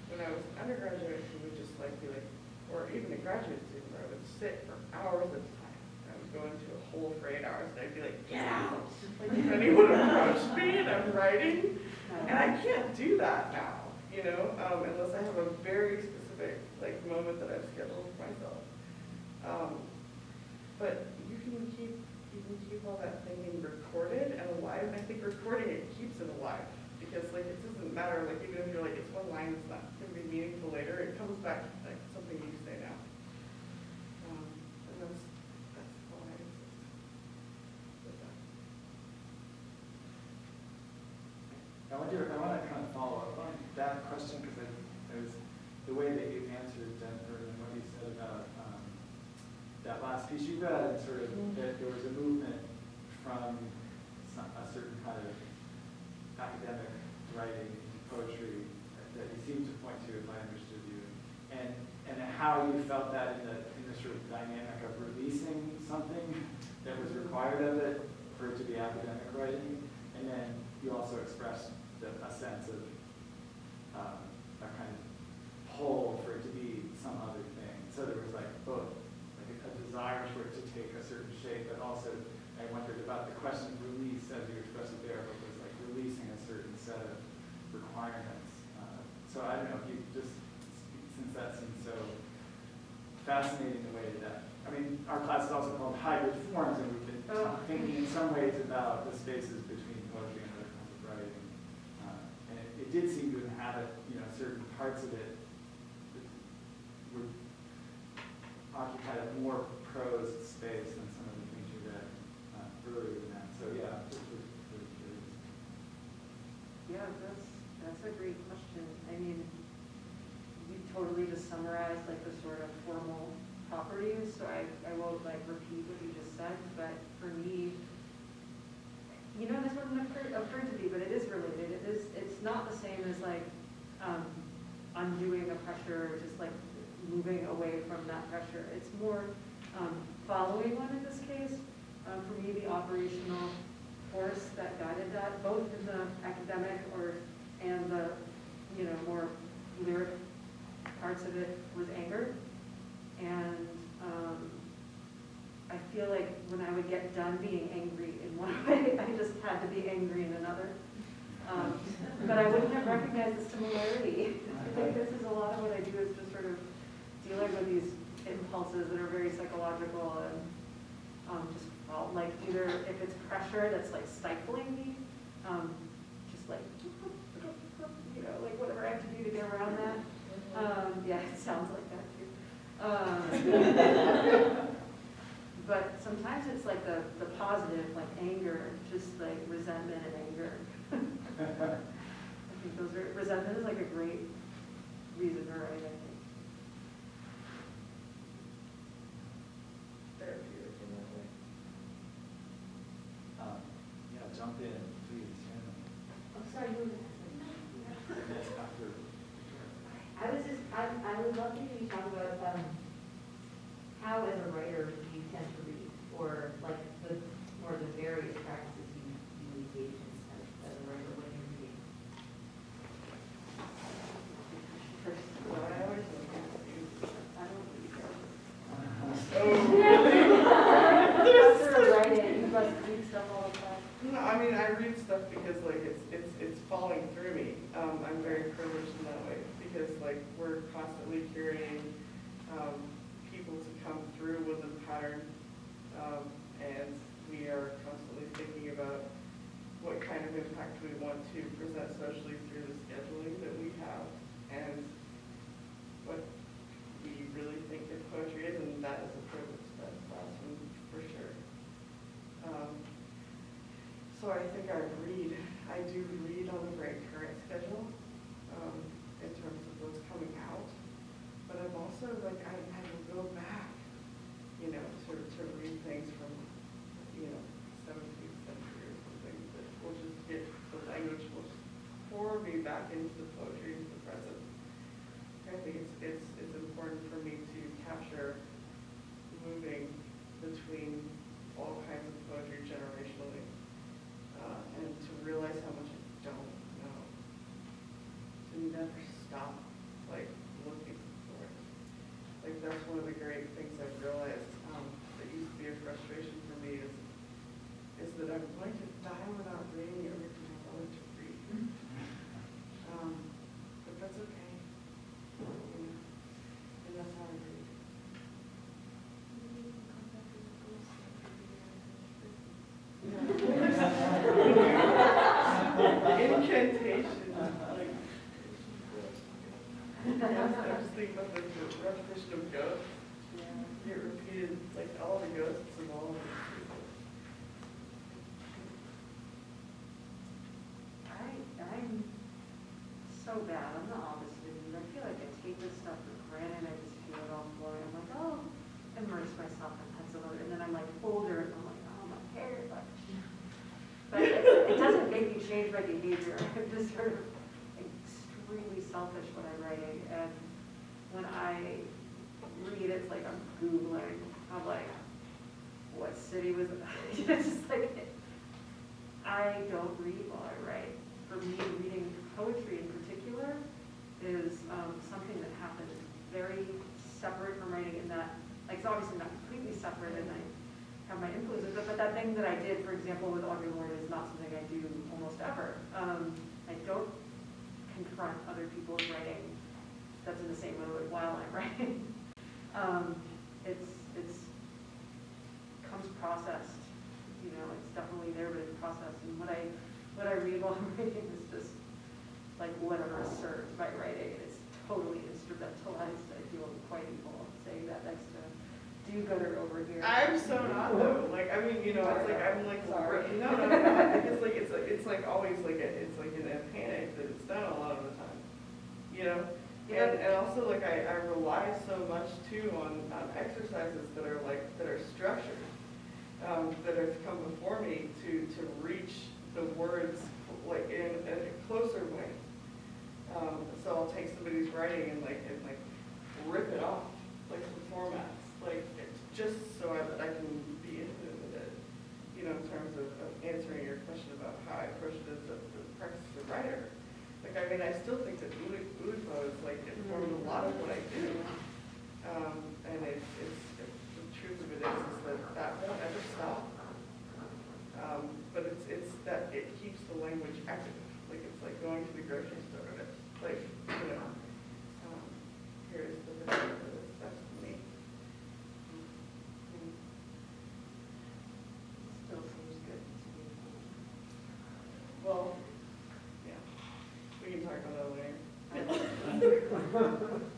when I was an undergraduate who would just like be like, or even a graduate student where I would sit for hours at a time. I would go into a hole for 8 hours and I'd be like, get out! Like if anyone approached me and I'm writing. And I can't do that now, you know, unless I have a very specific like moment that I've scheduled for myself. But you can keep all that thinking recorded and alive. And I think recording it keeps it alive because like it doesn't matter. Like even if you're like it's one line that's not going to be meaningful later, it comes back to like something you say now. And that's how I exist with that. I want to kind of follow up on that question because it was the way that you answered Jennifer and what you said about that last piece you read, and sort of that there was a movement from a certain kind of academic writing, poetry that you seemed to point to, if I understood you, and how you felt that in the sort of dynamic of releasing something that was required of it for it to be academic writing, and then you also expressed a sense of a kind of pull for it to be some other thing. So there was like both, like a desire for it to take a certain shape, but also I wondered about the question of release as you expressed it there, but was like releasing a certain set of requirements. So I don't know if you just, since that seems so fascinating the way that, I mean, our class is also called hybrid forms, and we've been thinking in some ways about the spaces between poetry and other kinds of writing. And it did seem to inhabit, you know, certain parts of it that were occupied a more prose space than some of the things you read earlier than that. So yeah, just was really curious. Yeah, that's a great question. I mean, you totally just summarized like the sort of formal properties, so I won't like repeat what you just said, but for me, you know, this wouldn't occur to me, but it is related. It's not the same as like undoing a pressure or just like moving away from that pressure. It's more following one in this case. For me, the operational force that guided that, both in the academic and the, you know, more lyric parts of it, was anger. And I feel like when I would get done being angry in one way, I just had to be angry in another. But I wouldn't have recognized the similarity. I think this is a lot of what I do is just sort of dealing with these impulses that are very psychological and just like either if it's pressure that's like stifling me, just like, you know, like whatever I have to do to get around that. Yeah, it sounds like that too. But sometimes it's like the positive, like anger, just like resentment and anger. I think those are, resentment is like a great reason for writing, I think. Therapeutic in that way. Yeah, jump in, please. I'm sorry, you were And then after. I would love to hear you talk about how, as a writer, do you tend to read, or like the various stuff because like it's falling through me. I'm very privileged in that way because like we're constantly curating people to come through with a pattern, and we are constantly thinking about what kind of impact we want to present socially through the scheduling that we have and what we really think that poetry is, and that is a privilege. That's awesome for sure. So I think I do read on the very current schedule in terms of what's coming out, but I'm also like, I will go back, you know, to read things from, you know, 17th century or something that will just get the language will pour me back into the poetry, into the present. I think it's important for me to capture moving between all kinds of poetry generationally, and to realize how much I don't know. To never stop, like, looking for it. Like, that's one of the great things I've realized, that used to be a frustration for me is that I'm going to die without reading everything I wanted to read. But that's okay. You know, and that's how I read. Incantation, like, I just think about the repetition of ghosts. Get repeated, like all the ghosts of all of these people. I'm so bad. I'm the opposite of you. I feel like I take this stuff for granted. I just feel it all flowing. I'm like, oh, immerse myself in pencil, and then I'm like older, and I'm like, oh, my hair. But it doesn't make me change my behavior. I'm just sort of extremely selfish when I'm writing, and when I read, it's like I'm Googling. I'm like, what city was it? It's just like, I don't read while I write. For me, reading poetry in particular is something that happens very separate from writing in that, like, it's obviously not completely separate, and I have my influences, but that thing that I did, for example, with Audre Lorde is not something I do almost ever. I don't confront other people's writing that's in the same mode while I'm writing. It's comes processed, you know, it's definitely there, but it's processed. And what I read while I'm reading is just like whatever serves my writing, and it's totally instrumentalized. I feel quite evil saying that next to do-gooder over here. I'm so not though. Like, I mean, you know, it's like I'm like, Sorry. no, because like it's like always like it's like in a panic that it's done a lot of the time, you know. Yeah. And also like I rely so much too on exercises that are structured, that have come before me to reach the words like in a closer way. So I'll take somebody's writing and like rip it off, like the formats, like just so that I can be intimate with it, you know, in terms of answering your question about how I approach the practice as a writer. Like, I mean, I still think that Oulipo is like informed a lot of what I do, and it's the truth of it is that won't ever stop. But it's that it keeps the language active. Like, it's like going to the grocery store, and it's like, you know, here's the video for this. That's me. Still seems good to me. Well, yeah, we can talk about that later.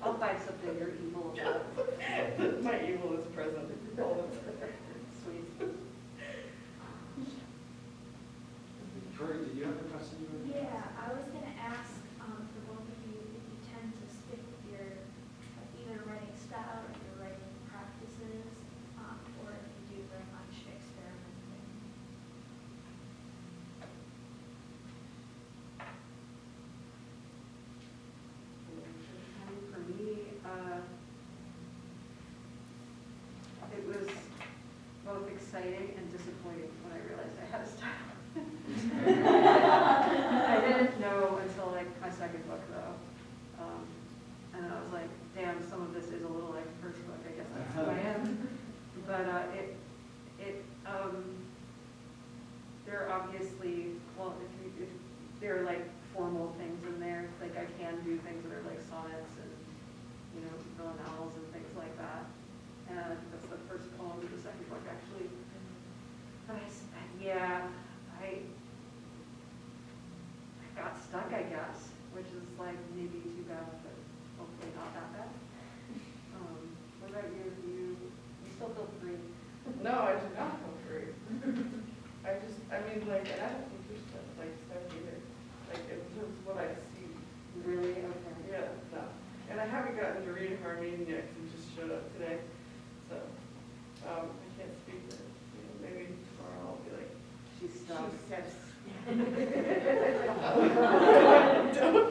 I'll find something you're evil about. My evil is present all the time. Sweet. Tori, did you have a question you were? Yeah, I was gonna ask, for both of you, if you tend to stick with your, like, either writing style or your writing practices, or if you do very much experimenting. For me, it was both exciting and disappointing when I realized I had a style. I didn't know until like my second book though. And I was like, damn, some of this is a little like the first book, I guess that's who I am. But there are obviously, well,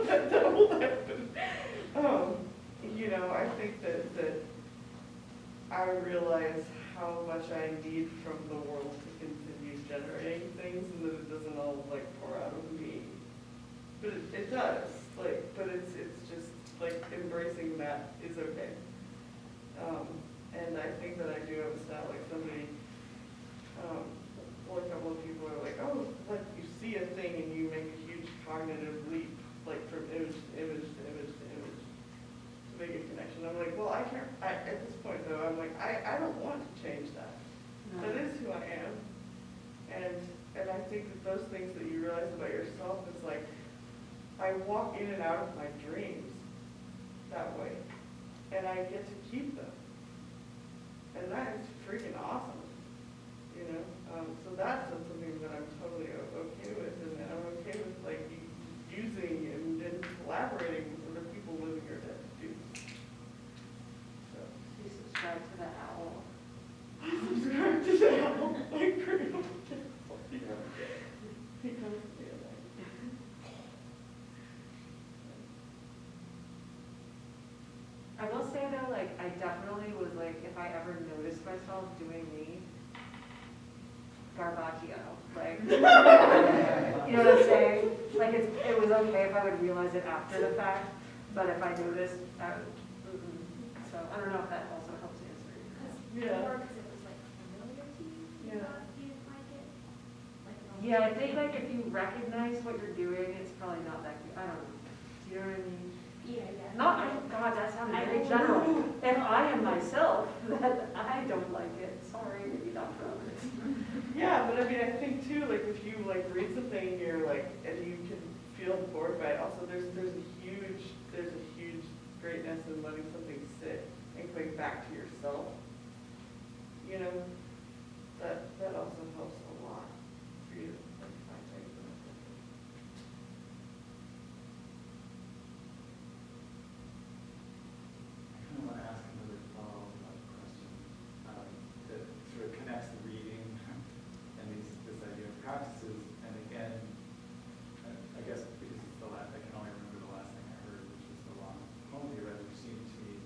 That will happen. You know, I think that I realize how much I need from the world to continue generating things, and that it doesn't all like pour out of me. But it does, like, but it's just like embracing that is okay. And I think that I do have a style, like somebody, well, a couple of people are like, oh, like you see a thing and you make a huge cognitive leap, like from image to image to image to image, to make a connection. I'm like, well, I can't, at this point though, I'm like, I don't want to change that. That is who I am. And I think that those things that you realize about yourself is like, I walk in and out of my dreams that way, and I get to keep them. And that is freaking awesome, you know? So that's something that I'm totally okay with, and I'm okay with like using and then collaborating with other people living your death too. So. You subscribe to the owl. I subscribe to the owl. I agree. Yeah. He comes to me at night. I will say though, like, I definitely was like, if I ever noticed myself doing me, Garbaggio, like, you know what I'm saying? Like, it was okay if I would realize it after the fact, but if I noticed, I would, so I don't know if that also helps answer. Yeah. Or because it was like familiar to you, you Yeah. thought you didn't like it? Like, Yeah, I think like if you recognize what you're doing, it's probably not that good. I don't know. Do you know what I mean? Yeah, yeah. Not, God, that sounds very general. If I am myself, then I don't like it. Sorry, maybe Dr. Roberts. Yeah, but I mean, I think too, like if you like read something and you're like, and you can feel bored by it, also there's a huge greatness in letting something sit and coming back to yourself. You know, that also helps a lot for you to like find things in it. I want to ask another follow-up question that sort of connects the reading and this idea of practices. And again, I guess because it's the last, I can only remember the last thing I heard, which was the long poem you read, which seemed to me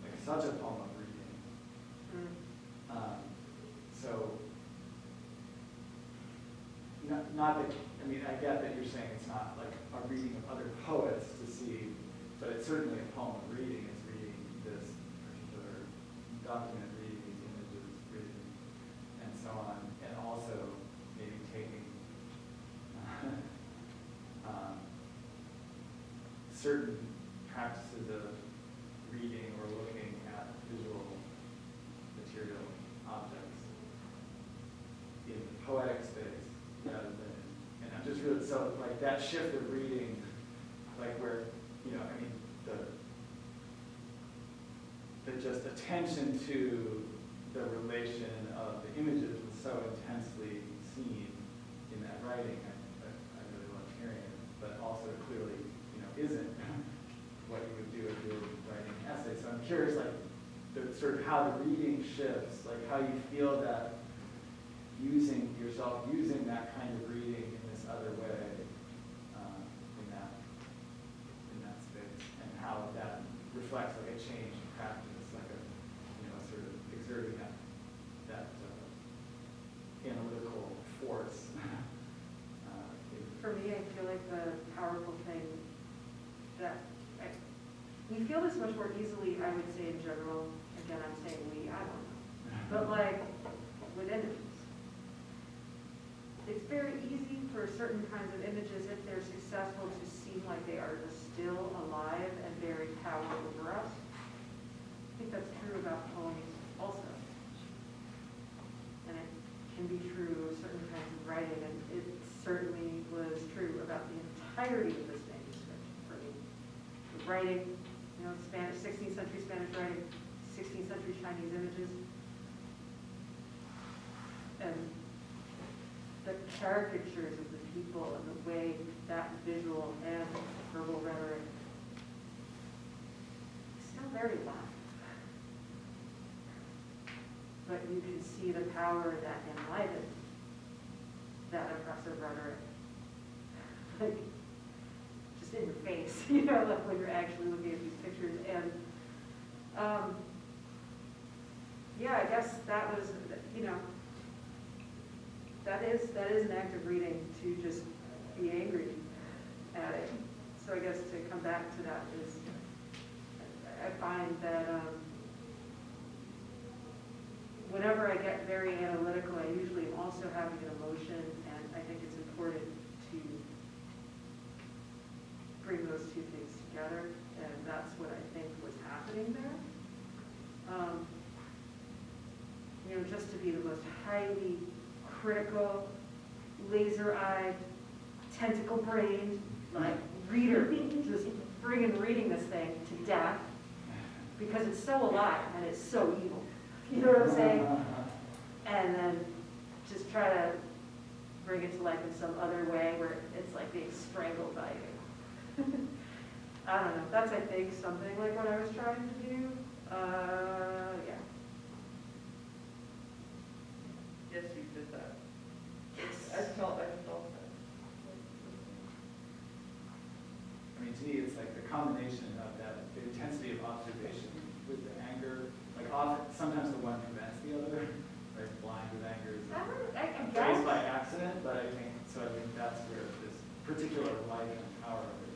like such a poem of reading. So, not that, I mean, I get that you're saying it's not like a reading of other poets to see, but it's certainly a poem of reading. It's reading this particular document, reading these images, reading, and so on, and also maybe taking certain practices of reading or looking at visual material objects in the poetic space rather than, and I'm just really, so like that shift of reading, like where, you know, I mean, the just attention to the relation of the images was so intensely seen in that writing. I really loved hearing it, but also clearly, you know, isn't what you would do if you were writing an essay. So I'm curious, like, sort of how the reading shifts, like how you feel that using that kind of reading in this other way in that space, and how that reflects like a change in practice, like a, you know, sort of exerting that analytical force. For me, I feel like the powerful thing that we feel this much more easily, I would say in general. Again, I'm saying we, I don't know. But like with images. It's very easy for certain kinds of images, if they're successful, to seem like they are still alive and bearing power over us. I think that's true about poems also. And it can be true of certain kinds of writing, and it certainly was true about the entirety of this manuscript for me. The writing, you know, Spanish, 16th century Spanish writing, 16th century Chinese images, and the caricatures of the people and the way that visual and verbal rhetoric is still very alive. But you can see the power that enlivened that oppressive rhetoric like, just in your face, you know, like when you're actually looking at these pictures. And, yeah, I guess that was, you know, that is an act of reading, to just be angry at it. So I guess to come back to that is, I find that whenever I get very analytical, I usually am also having an emotion, and I think it's important to bring those two things together, and that's what I think was happening there. You know, just to be the most highly critical, laser-eyed, tentacle-brained, like, reader, just friggin' reading this thing to death, because it's so alive and it's so evil. You know what I'm saying? And then just try to bring it to life in some other way where it's like being strangled by you. I don't know. That's, I think, something like what I was trying to do. Yeah. Yes, you did that. Yes. I felt that. I mean, to me, it's like the combination of that, the intensity of observation with the anger, like often, sometimes the one prevents the other, right? Blind with anger is raised by accident, but I think that's where this particular light and power of it.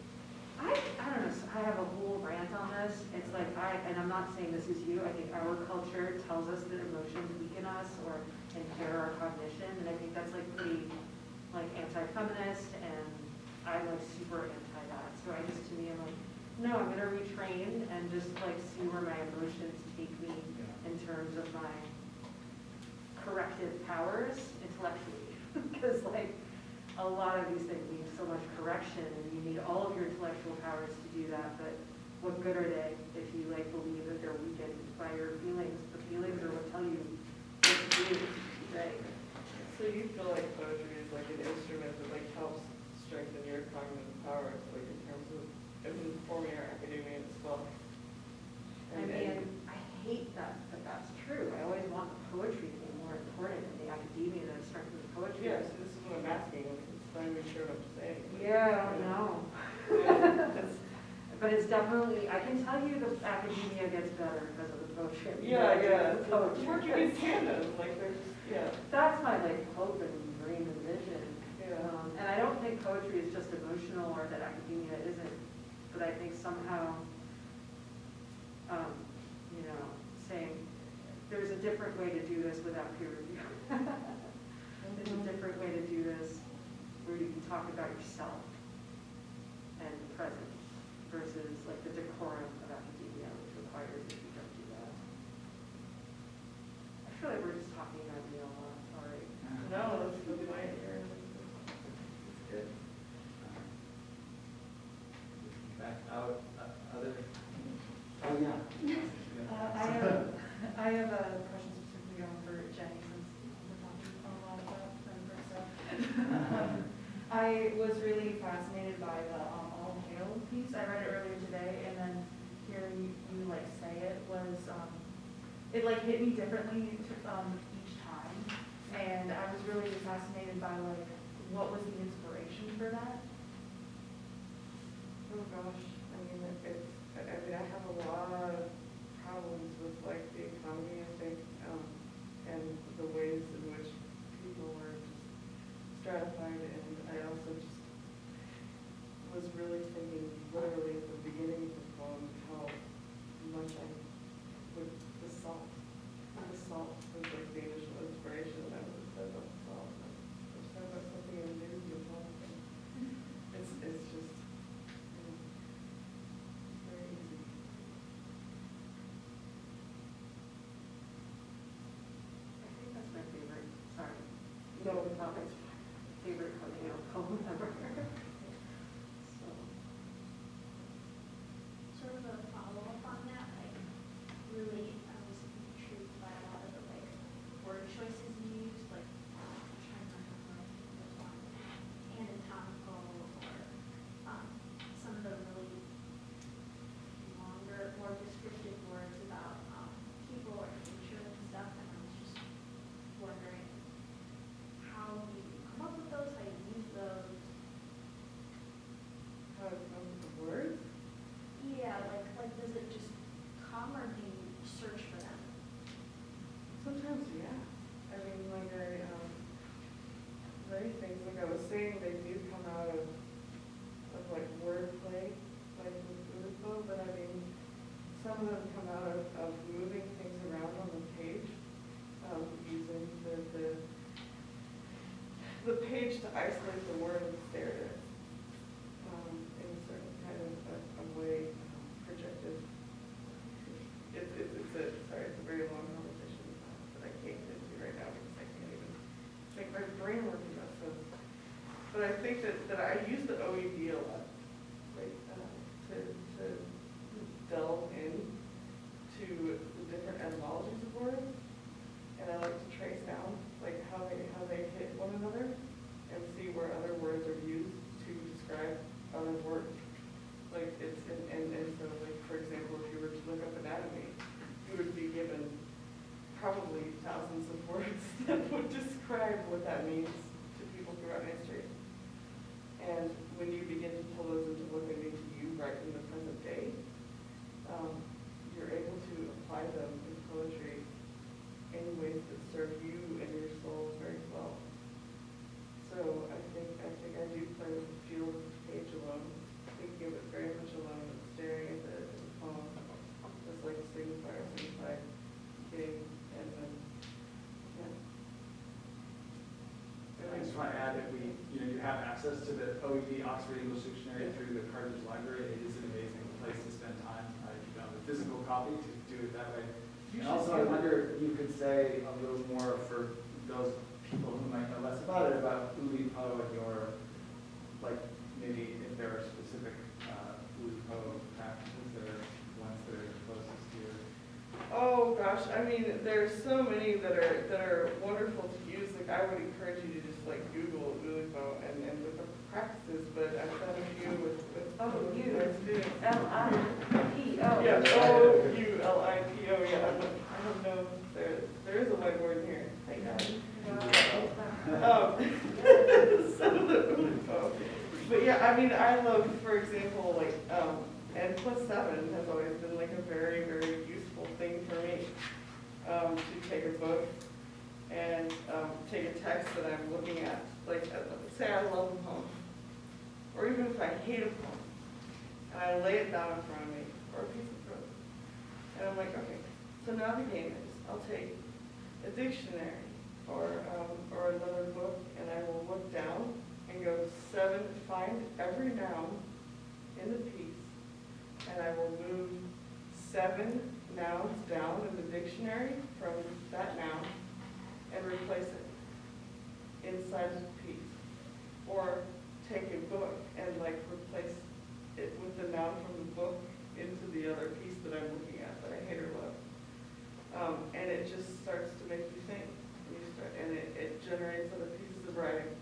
I don't know, so I have a whole rant on this. It's like, and I'm not saying this is you, I think our culture tells us that emotions weaken us or impair our cognition, and I think that's like pretty, like, anti-feminist, and I'm like super anti that. So I just, to me, I'm like, no, I'm gonna retrain and just like see where my emotions take me in terms of my corrective powers intellectually. Because like, a lot of these things need so much correction, and you need all of your intellectual powers to do that, but what good are they if you like believe that they're weakened by your feelings? The feelings are what tell you what to do, right? So you feel like poetry is like an instrument that like helps strengthen your cognitive powers, like in terms of informing your academia as well? I mean, I hate that, but that's true. I always want the poetry to be more important than the academia that strengthens the poetry. Yeah, so this is what I'm asking, like, it's not even sure what I'm saying. Yeah, I don't know. But it's definitely, I can tell you the academia gets better because of the poetry. Yeah. The poetry. Working in tandem, like there's, yeah. That's my like hope and dream and vision. Yeah. And I don't think poetry is just emotional or that academia isn't, but I think somehow, you know, saying there's a different way to do this without peer review. There's a different way to do this where you can talk about yourself and the present versus like the decorum of academia, which requires that you don't do that. I feel like we're just talking about me a lot, sorry. No, that's the point here. It's good. Back out, other. Oh, yeah. I have a question specifically on for Jenny, since we're talking a lot about member stuff. I was really fascinated by the All Hail piece. I read it earlier today, and then hearing you like say it was, it like hit me differently each time. And I was really fascinated by like, what was the inspiration for that? Oh gosh, I mean, I have a lot of problems with like the economy, I think, and the ways in which people were just stratified, and I also just was really thinking literally at the beginning of the poem how much I would, the salt was like the initial inspiration that I would have said about the salt. I was talking about something in the news of all things. It's just, very easy. I think that's my favorite, sorry. No. Favorite coming out poem ever. So. Sort of a follow-up on that, like, really, I was intrigued by a lot of the, like, word choices you used, like, I'm trying to remember which one, anatomical, or, some of the really longer, more descriptive words about, people or nature and stuff, and I was just wondering how you many things, like I was saying, they do come out of like wordplay, like with Ulipo, but I mean, some of them come out of moving things around on the page, using the page to isolate the word and stare at it, in a certain kind of a way, projected. It's a very long conversation that I can't get into right now because I can't even make my brain work enough. So, but I think that I use the OED a lot, like to delve into the different etymologies of words, and I like to trace down like how they hit one another and see where other words are used to describe other words. Like it's and so like for example, if you were to look up anatomy, you would be given probably thousands of words that would describe what that means to people throughout history. And when you begin to pull those into what they mean to you right in the present day, you're able to apply them in poetry in ways that serve you and your soul very well. So I think I do play with the feel of the page alone, thinking of it very much alone, and staring at the poem as like signify, getting, and then, yeah. I just want to add that you have access to the OED Oxford English Dictionary through the Carthage Library. It is an amazing place to spend time. You found the physical copy to do it that way. And also, I wonder if you could say a little more for those people who might know less about it, about Ulipo and your, like, maybe if there are specific Ulipo practices that are ones that are closest to you. Oh gosh, I mean, there's so many that are wonderful to use. Like I would encourage you to just like Google Ulipo and with the practices, but I've done a few with my students. L-I-P-O. Yeah, O-U-L-I-P-O, yeah. I don't know if there is a whiteboard in here. Thank God. So the Ulipo. But yeah, I mean, I love, for example, like, N+7 has always been like a very, very useful thing for me, to take a book and take a text that I'm looking at, like, say I love a poem, or even if I hate a poem, and I lay it down in front of me, or a piece of prose, and I'm like, okay, so now the game is, I'll take a dictionary or another book, and I will look down and go find every noun in the piece, and I will move 7 nouns down in the dictionary from that noun and replace it inside the piece. Or take a book and like replace it with the noun from the book into the other piece that I'm looking at that I hate or love. And it just starts to make you think. And it generates other pieces of writing.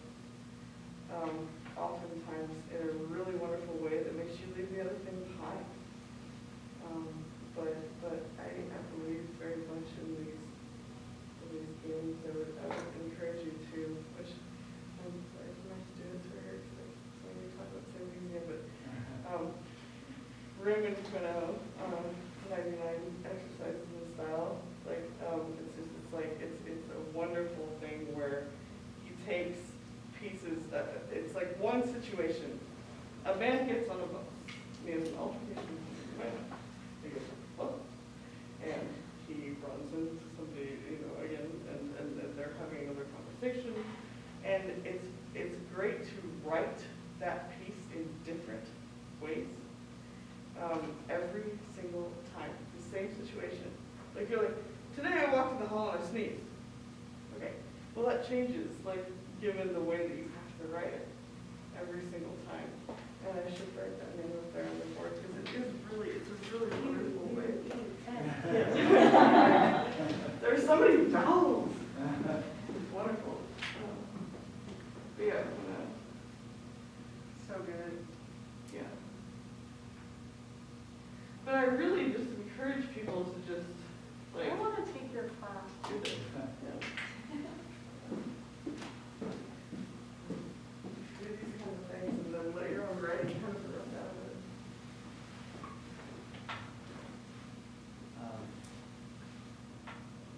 Oftentimes in a really wonderful way that makes you leave the other thing behind. But I believe very much in these games. I would encourage you to, which I'm sorry for my students who are here today, so we talk about the same things again, but Raymond Queneau, 99 exercises in style, like it's a wonderful thing where he takes pieces, it's like one situation. A man gets on a bus, and he has an altercation with a man. He gets on the bus, and he runs into somebody, again, and they're having another conversation. And it's great to write that piece in different ways. Every single time, the same situation. Like you're like, today I walked in the hall and I sneezed. Okay, well that changes, like given the way that you have to write it every single time. And I should write that name up there on the board because it's a really wonderful way. Yeah. There's so many vowels. It's wonderful. But yeah, so good. Yeah. But I really just encourage people to just like. I want to take your class. Do this. Yeah. Do these kind of things and then let your own writing kind of run out of it.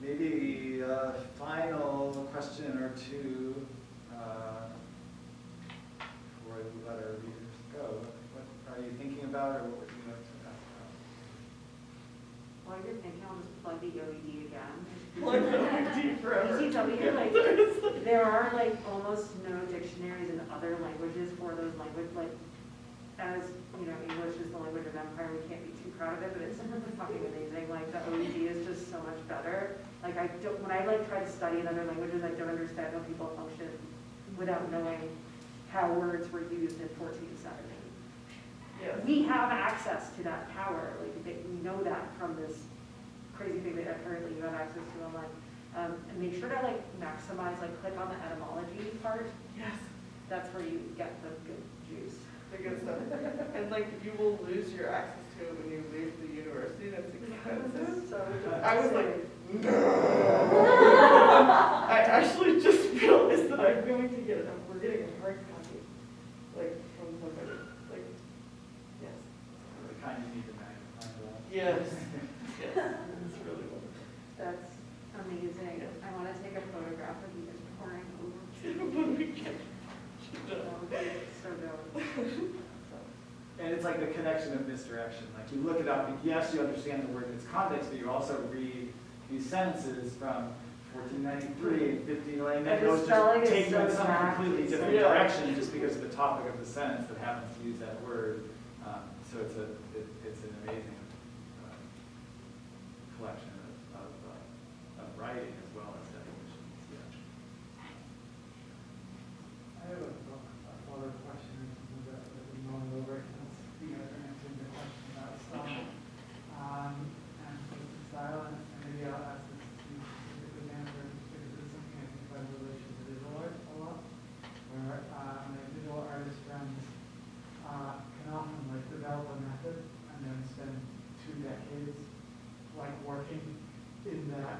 Maybe a final question or two. before we let our readers go? What are you thinking about, or what would you like to ask about? While you're thinking, I'll just plug the OED again. Plug the OED forever. ECW, like, there are like almost no dictionaries in other languages for those languages, like, as, you know, English is the language of empire, we can't be too proud of it, but it's fucking amazing. Like, the OED is just so much better. Like, I don't, when I like try to study in other languages, I don't understand how people function without knowing how words were used in 1470. Yes. We have access to that power, like, we know that from this crazy thing that apparently you have access to online. And make sure to like maximize, like click on the etymology part. Yes. That's where you get the good juice. The good stuff. And like, you will lose your access to it when you leave the university. That's expensive. So I was like, no. I actually just realized that I'm going to get it. We're getting a hard copy, like from somebody. Like, yes. The kind you need to magnify that. Yes. Yes. It's really wonderful. that's amazing. Yeah. I want to take a photograph of you just pouring over. That would be so dope. And it's like the connection of misdirection. Like you look it up, and yes, you understand the word in its context, but you also read these sentences from 1493 and 1590, and And the those spelling just is take you in so some bad. completely different Yeah. direction just because of the topic of the sentence that happens to use that word. So it's an amazing collection of writing as well as definitions. Yeah. I have a follow-up question that we're going over. You guys are answering the question about style. And style, and maybe I'll ask this to specifically answer because this is something I think about in relation to visual art a lot. Where my visual artist friends can often like develop a method and then spend 2 decades like working in that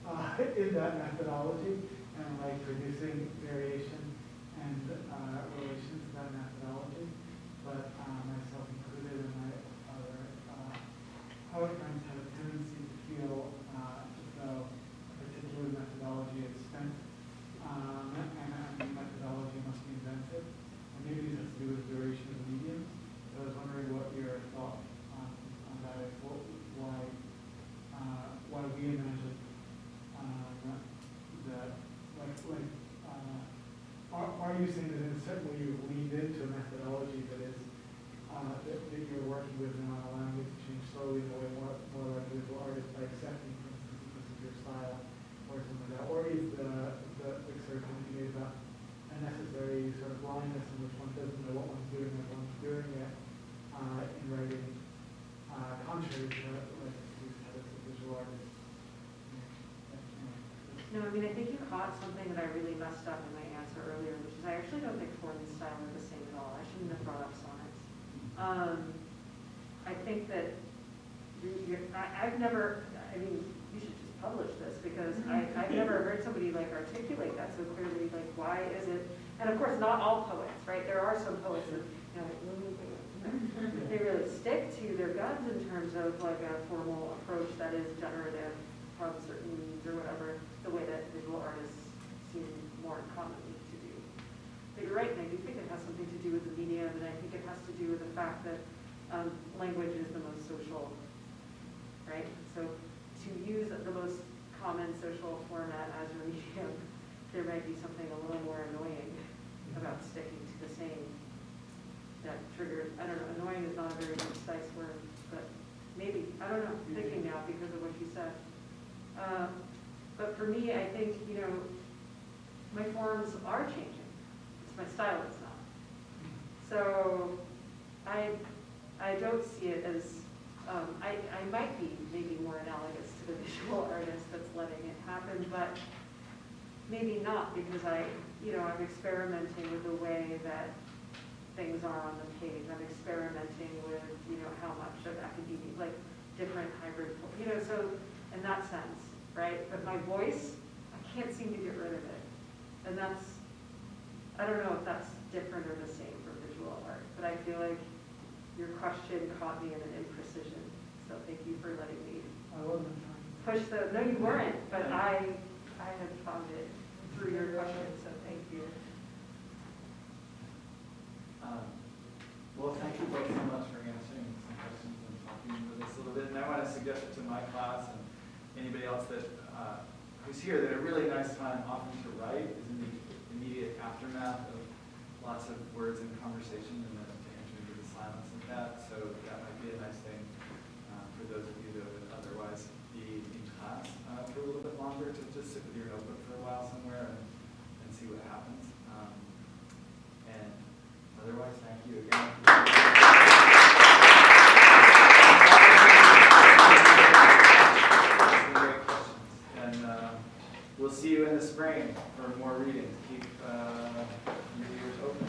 methodology and like producing variation and relation to that methodology. But myself included and my other poet friends have a tendency to feel as though a particular methodology is spent and the methodology must be invented. And maybe this has to do with duration of the medium. So I was wondering what your thought on that is. Why we imagine that, are you saying that in a certain way you've leaned into a methodology that is that you're working with and not allowing it to change slowly in a way more like a visual artist by accepting, for instance, this is your style or something like that? Or is the sort of thing you made about a necessary sort of blindness in which one doesn't know what one's doing as one's doing it in writing, contrary to like these habits of visual artists? No, I mean, I think you caught something that I really messed up in my answer earlier, which is I actually don't think form and style are the same at all. I shouldn't have brought up sonnets. I think that I've never, I mean, you should just publish this because I've never heard somebody like articulate that so clearly, like why is it, and of course not all poets, right? There are some poets that, you know, they really stick to their guns in terms of like a formal approach that is generative from certain means or whatever, the way that visual artists seem more commonly to do. But you're right, and I do think it has something to do with the medium, and I think it has to do with the fact that language is the most social, right? So to use the most common social format as your medium, there might be something a little more annoying about sticking to the same that triggers, I don't know, annoying is not a very precise word, but maybe, I don't know, I'm thinking now because of what you said. But for me, I think, you know, my forms are changing. It's my style that's not. So I don't see it as, I might be maybe more analogous to the visual artist that's letting it happen, but maybe not because I'm experimenting with the way that things are on the page. I'm experimenting with, you know, how much of academia, like different hybrid, you know, so in that sense, right? But my voice, I can't seem to get rid of it. And that's, I don't know if that's different or the same for visual art, but I feel like your question caught me in an imprecision. So thank you for letting me I wasn't trying push the, no you weren't, but I have found it through your question, so thank you. Well, thank you both so much for answering some questions and talking with us a little bit. And I want to suggest it to my class and anybody else that who's here that a really nice time often to write is in the immediate aftermath of lots of words and conversation, and then to enter into the silence of that. So that might be a nice thing for those of you that would otherwise be in class for a little bit longer, to just sit with your notebook for a while somewhere and see what happens. And otherwise, thank you again. Great questions. And we'll see you in the spring for more reading. Keep your ears open.